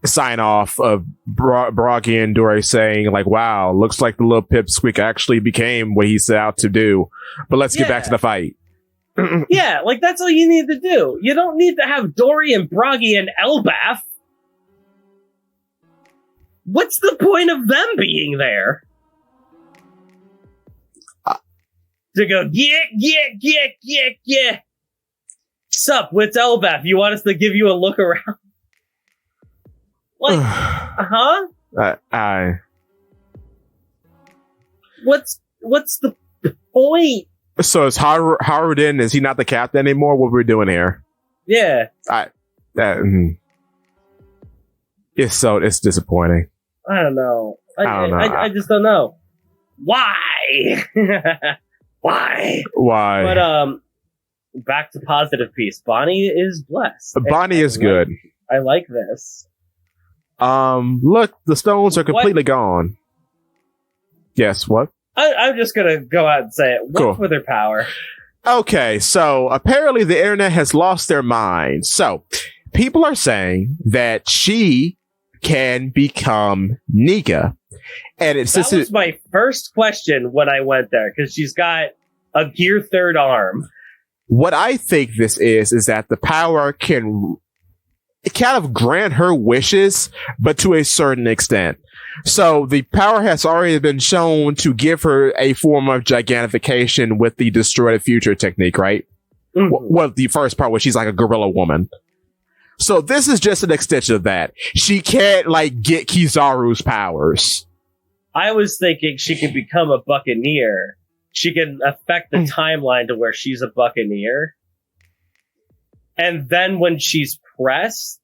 sign off of Broggy and Dory saying like, wow, looks like the little pipsqueak actually became what he set out to do. But let's get back to the fight. Yeah, like that's all you need to do. You don't need to have Dory and Broggy and Elbaf. What's the point of them being there? To go, yeah. Sup, what's Elbaf? You want us to give you a look around? Like, huh? What's the point? So is Howard in? Is he not the captain anymore? What we're doing here? Yeah. It's disappointing. I don't know. I don't know. I just don't know. Why? Why? But back to positive piece. Bonnie is blessed. Bonnie is good. I like this. Look, the stones are completely gone. Yes, what? I'm just gonna go out and say it. What for their power? Okay, so apparently the internet has lost their mind. So people are saying that she can become Nika. And that was my first question when I went there, because she's got a gear third arm. What I think this is that the power can kind of grant her wishes, but to a certain extent. So the power has already been shown to give her a form of gigantification with the destroy the future technique, right? Mm-hmm. Well, the first part where she's like a gorilla woman. So this is just an extension of that. She can't like get Kizaru's powers. I was thinking she could become a buccaneer. She can affect the timeline to where she's a buccaneer. And then when she's pressed,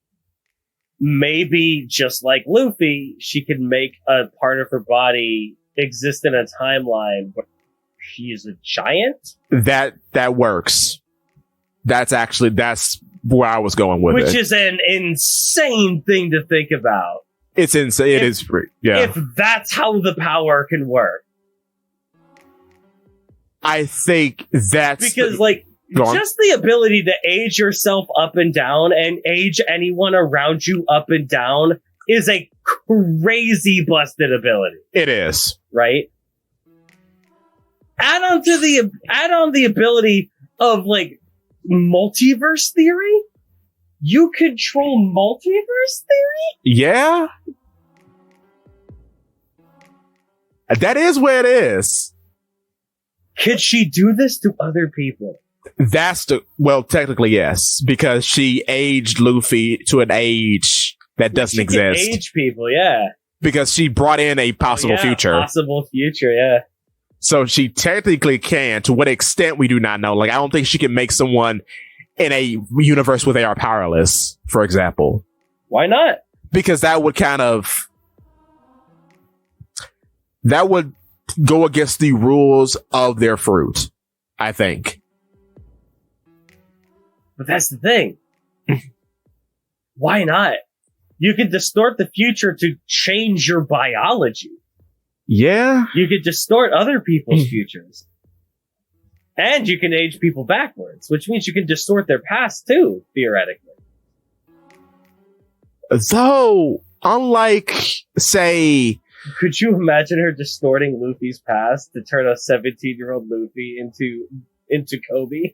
maybe just like Luffy, she can make a part of her body exist in a timeline where she's a giant. That works. That's where I was going with it. Which is an insane thing to think about. It's insane. It is. Yeah. If that's how the power can work. I think that's because just the ability to age yourself up and down and age anyone around you up and down is a crazy busted ability. It is. Right? Add on the ability of like multiverse theory. You control multiverse theory? Yeah. That is where it is. Could she do this to other people? Well, technically, yes, because she aged Luffy to an age that doesn't exist. Can age people, yeah. Because she brought in a possible future. Possible future, yeah. So she technically can. To what extent, we do not know. Like, I don't think she can make someone in a universe where they are powerless, for example. Why not? Because that would go against the rules of their fruit, I think. But that's the thing. Why not? You could distort the future to change your biology. Yeah. You could distort other people's futures. And you can age people backwards, which means you can distort their past too, theoretically. Though, unlike, say... Could you imagine her distorting Luffy's past to turn a 17-year-old Luffy into Kobe?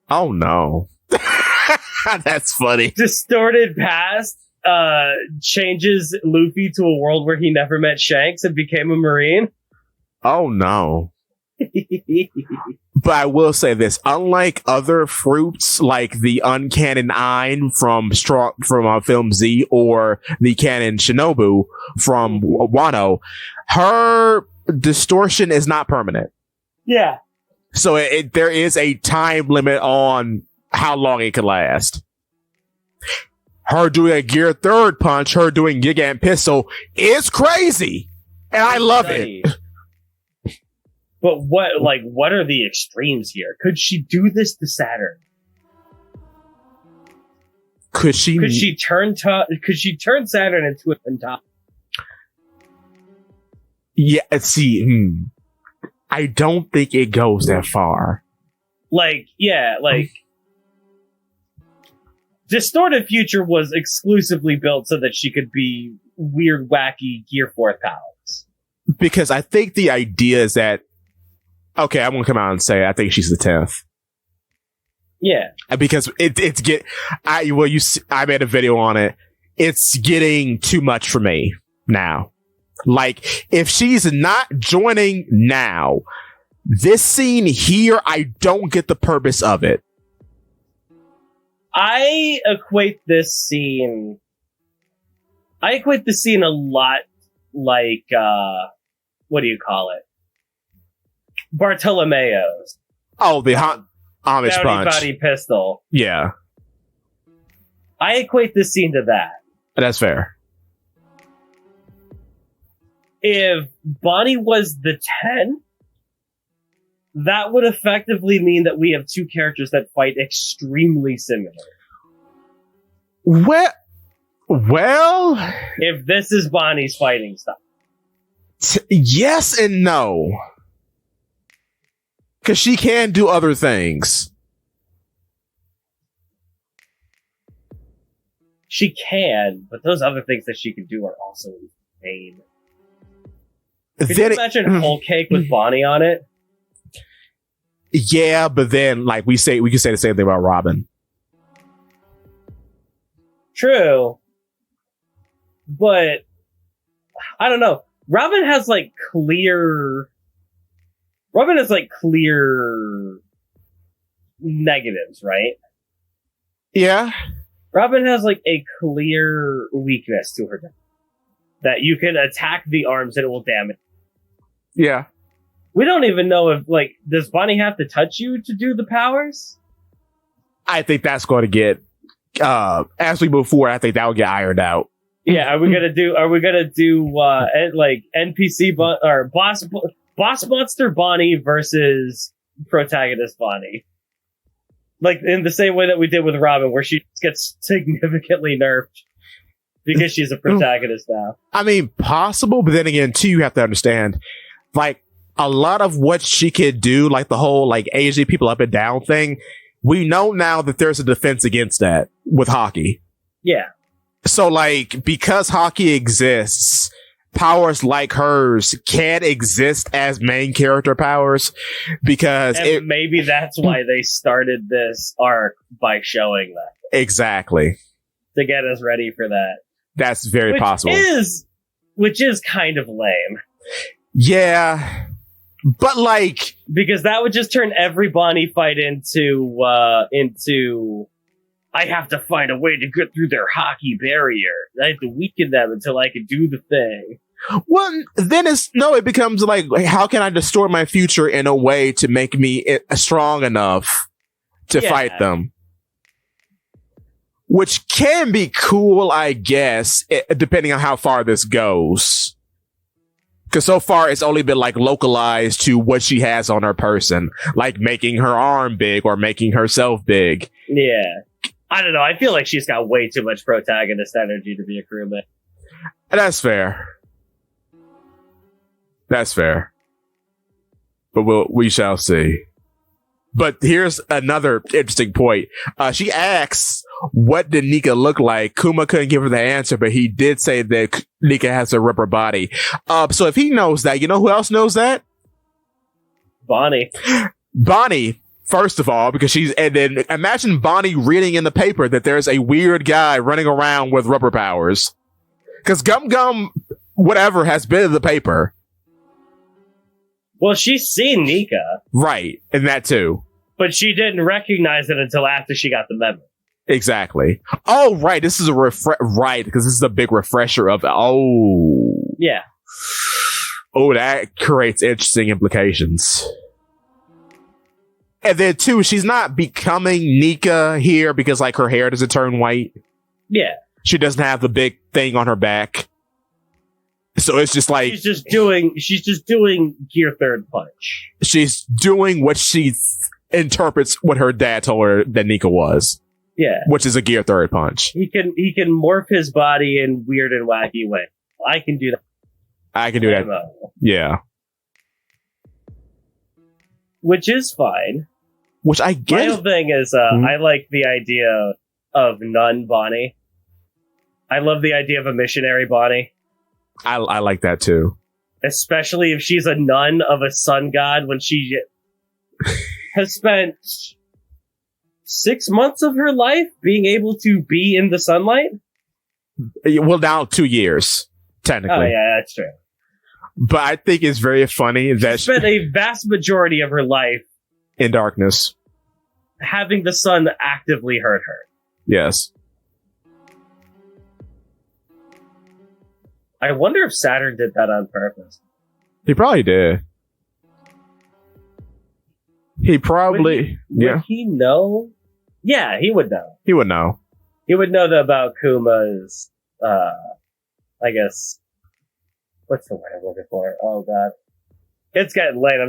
Oh no. That's funny. Distorted past changes Luffy to a world where he never met Shanks and became a Marine? Oh no. But I will say this, unlike other fruits like the uncanon Ein from Film Z or the canon Shinobu from Wano, her distortion is not permanent. Yeah. So there is a time limit on how long it can last. Her doing a Gear Third punch, her doing Gigant Pistol is crazy. And I love it. But what are the extremes here? Could she do this to Saturn? Could she turn Saturn into a pentagon? Yeah, see, I don't think it goes that far. Distorted Future was exclusively built so that she could be weird, wacky Gear 4 powers. Because I think the idea is that, okay, I'm gonna come out and say I think she's the 10th. Yeah, because I made a video on it. It's getting too much for me now. Like, if she's not joining now, this scene here, I don't get the purpose of it. I equate this scene a lot like, what do you call it? Bartolomeo's. Oh, the Amish punch. Body pistol. Yeah. I equate this scene to that. That's fair. If Bonnie was the 10, that would effectively mean that we have two characters that fight extremely similar. Well, if this is Bonnie's fighting style. Yes and no. Because she can do other things. She can, but those other things that she can do are also insane. Could you imagine whole cake with Bonnie on it? Yeah, but then, like we can say the same thing about Robin. True. But I don't know. Robin has clear negatives, right? Yeah. Robin has a clear weakness to her. That you can attack the arms and it will damage. Yeah. We don't even know if, does Bonnie have to touch you to do the powers? I think that's going to get, as we move forward, I think that will get ironed out. Yeah, are we gonna do NPC or boss monster Bonnie versus protagonist Bonnie? Like in the same way that we did with Robin, where she gets significantly nerfed because she's a protagonist now. I mean, possible, but then again, too, you have to understand, a lot of what she could do, the whole Asian people up and down thing, we know now that there's a defense against that with hockey. Yeah. So, because hockey exists, powers like hers can't exist as main character powers because maybe that's why they started this arc by showing that. Exactly. To get us ready for that. That's very possible. Which is kind of lame. Yeah. But because that would just turn every Bonnie fight into I have to find a way to get through their hockey barrier. I have to weaken them until I can do the thing. Well, then it becomes how can I distort my future in a way to make me strong enough to fight them? Which can be cool, I guess, depending on how far this goes. Because so far it's only been localized to what she has on her person, like making her arm big or making herself big. Yeah. I don't know. I feel like she's got way too much protagonist energy to be a crewmate. That's fair. That's fair. But we shall see. But here's another interesting point. She asks, what did Nika look like? Kuma couldn't give her the answer, but he did say that Nika has a rubber body. So if he knows that, you know who else knows that? Bonnie. Bonnie. First of all, because and then imagine Bonnie reading in the paper that there's a weird guy running around with rubber powers. Because Gum Gum, whatever, has been in the paper. Well, she's seen Nika. Right, and that too. But she didn't recognize it until after she got the memo. Exactly. Oh, right, this is right, because this is a big refresher of, yeah. Oh, that creates interesting implications. And then, too, she's not becoming Nika here because, her hair doesn't turn white. Yeah. She doesn't have the big thing on her back. So it's just she's just doing Gear Third Punch. She's doing what she interprets what her dad told her that Nika was. Yeah. which is a gear third punch. He can morph his body in weird and wacky ways. I can do that. I can do that. Yeah. Which is fine. Which I My guess. whole thing is, I like the idea of nun Bonnie. I love the idea of a missionary Bonnie. I like that too. Especially if she's a nun of a sun god when she has spent 6 months of her life being able to be in the sunlight. Well, now 2 years, technically. Oh, yeah, that's true. But I think it's very funny that She spent a vast majority of her life in darkness. having the sun actively hurt her. Yes. I wonder if Saturn did that on purpose. He probably did. He probably... Would he know? Yeah, he would know. He would know. He would know about Kuma's, I guess, what's the word I'm looking for? Oh, God. It's getting late.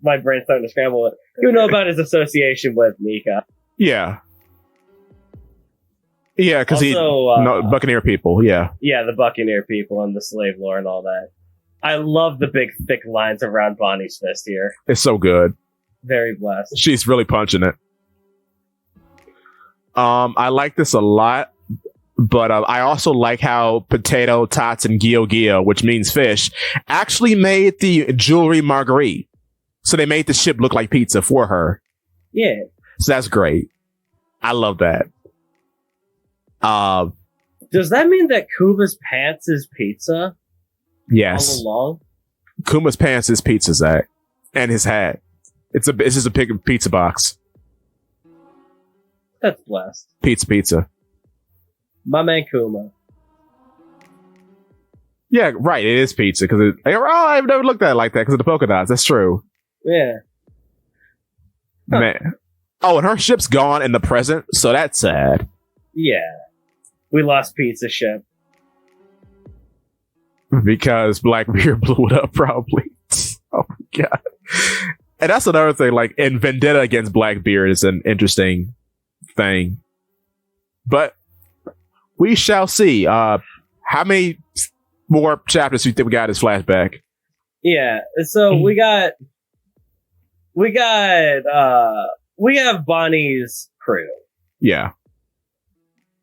My brain's starting to scramble. He would know about his association with Mika. Yeah. Yeah, because Also, Buccaneer people, yeah. Yeah, the Buccaneer people and the slave lore and all that. I love the big, thick lines around Bonnie's fist here. It's so good. Very blessed. She's really punching it. I like this a lot, but I also like how Potato, Tots, and Gio Gio, which means fish, actually made the jewelry Marguerite. So they made the ship look like pizza for her. Yeah. So that's great. I love that. Does that mean that Kuma's pants is pizza Yes. all along? Kuma's pants is pizza, Zakk. And his hat. It's just a big pizza box. That's blessed. Pizza. My man Kuma. Yeah, right. It is pizza because I've never looked at it like that because of the polka dots. That's true. Yeah. Huh. Man. Oh, and her ship's gone in the present, so that's sad. Yeah. We lost Pizza Ship. Because Blackbeard blew it up, probably. Oh my god. And that's another thing, like, in Vendetta against Blackbeard is an interesting thing. But we shall see. How many more chapters do you think we got in this flashback? Yeah, so we have Bonnie's crew. Yeah.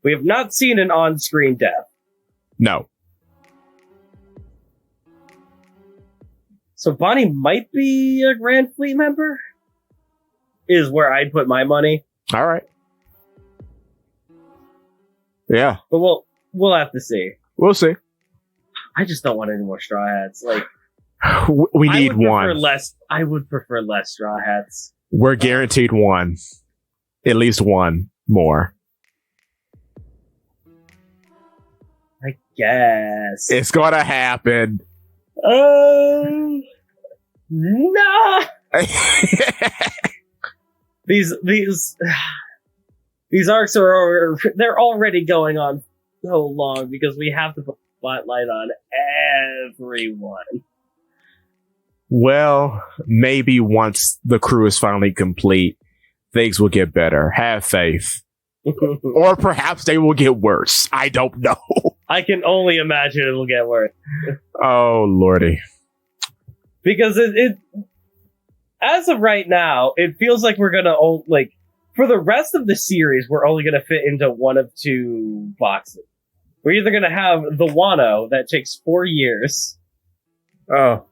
We have not seen an on-screen death. No. So Bonnie might be a Grand Fleet member? Is where I'd put my money. All right. Yeah. But we'll have to see. We'll see. I just don't want any more Straw Hats. Like, we need one. I would prefer less Straw Hats. We're guaranteed one. At least one more. I guess. It's gonna happen. No! These arcs they're already going on so long because we have to put a spotlight on everyone. Well, maybe once the crew is finally complete, things will get better. Have faith. Or perhaps they will get worse. I don't know. I can only imagine it'll get worse. Oh, lordy. Because it as of right now, it feels like we're gonna for the rest of the series, we're only gonna fit into one of two boxes. We're either gonna have the Wano that takes 4 years. Oh.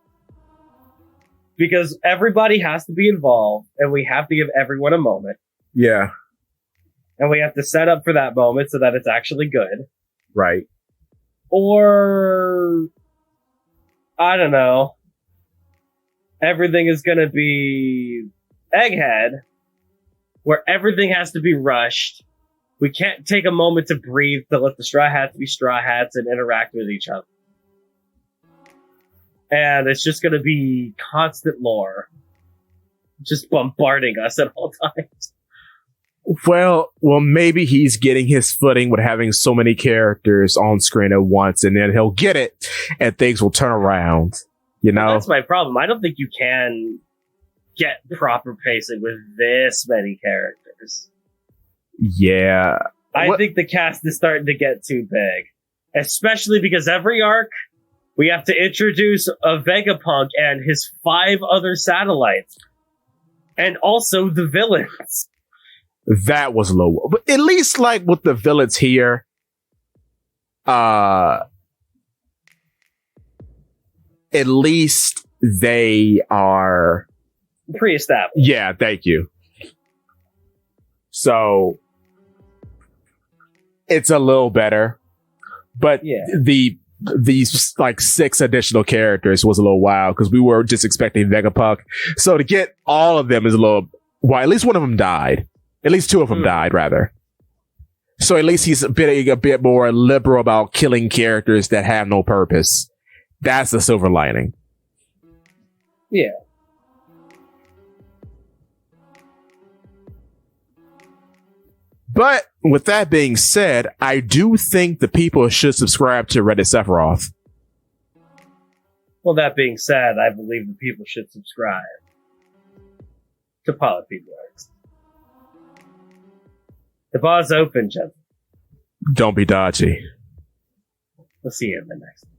Because everybody has to be involved, and we have to give everyone a moment. Yeah. And we have to set up for that moment so that it's actually good. Right. Or, I don't know, everything is going to be Egghead, where everything has to be rushed. We can't take a moment to breathe to let the Straw Hats be Straw Hats and interact with each other. And it's just going to be constant lore. Just bombarding us at all times. Well, maybe he's getting his footing with having so many characters on screen at once, and then he'll get it, and things will turn around. You know? Well, that's my problem. I don't think you can get proper pacing with this many characters. Yeah. I think the cast is starting to get too big. Especially because every arc, we have to introduce a Vegapunk and his 5 other satellites. And also the villains. That was low. But at least, like, with the villains here, at least they are pre-established. Yeah, thank you. So it's a little better, but these like 6 additional characters was a little wild because we were just expecting Vegapunk. So to get all of them is a little. Well, at least one of them died. At least 2 of them died, rather. So at least he's a bit more liberal about killing characters that have no purpose. That's the silver lining. Yeah. But with that being said, I do think the people should subscribe to Reddit Sephiroth. Well, that being said, I believe the people should subscribe to Pilot People Works. The bar's open, gentlemen. Don't be dodgy. We'll see you in the next one.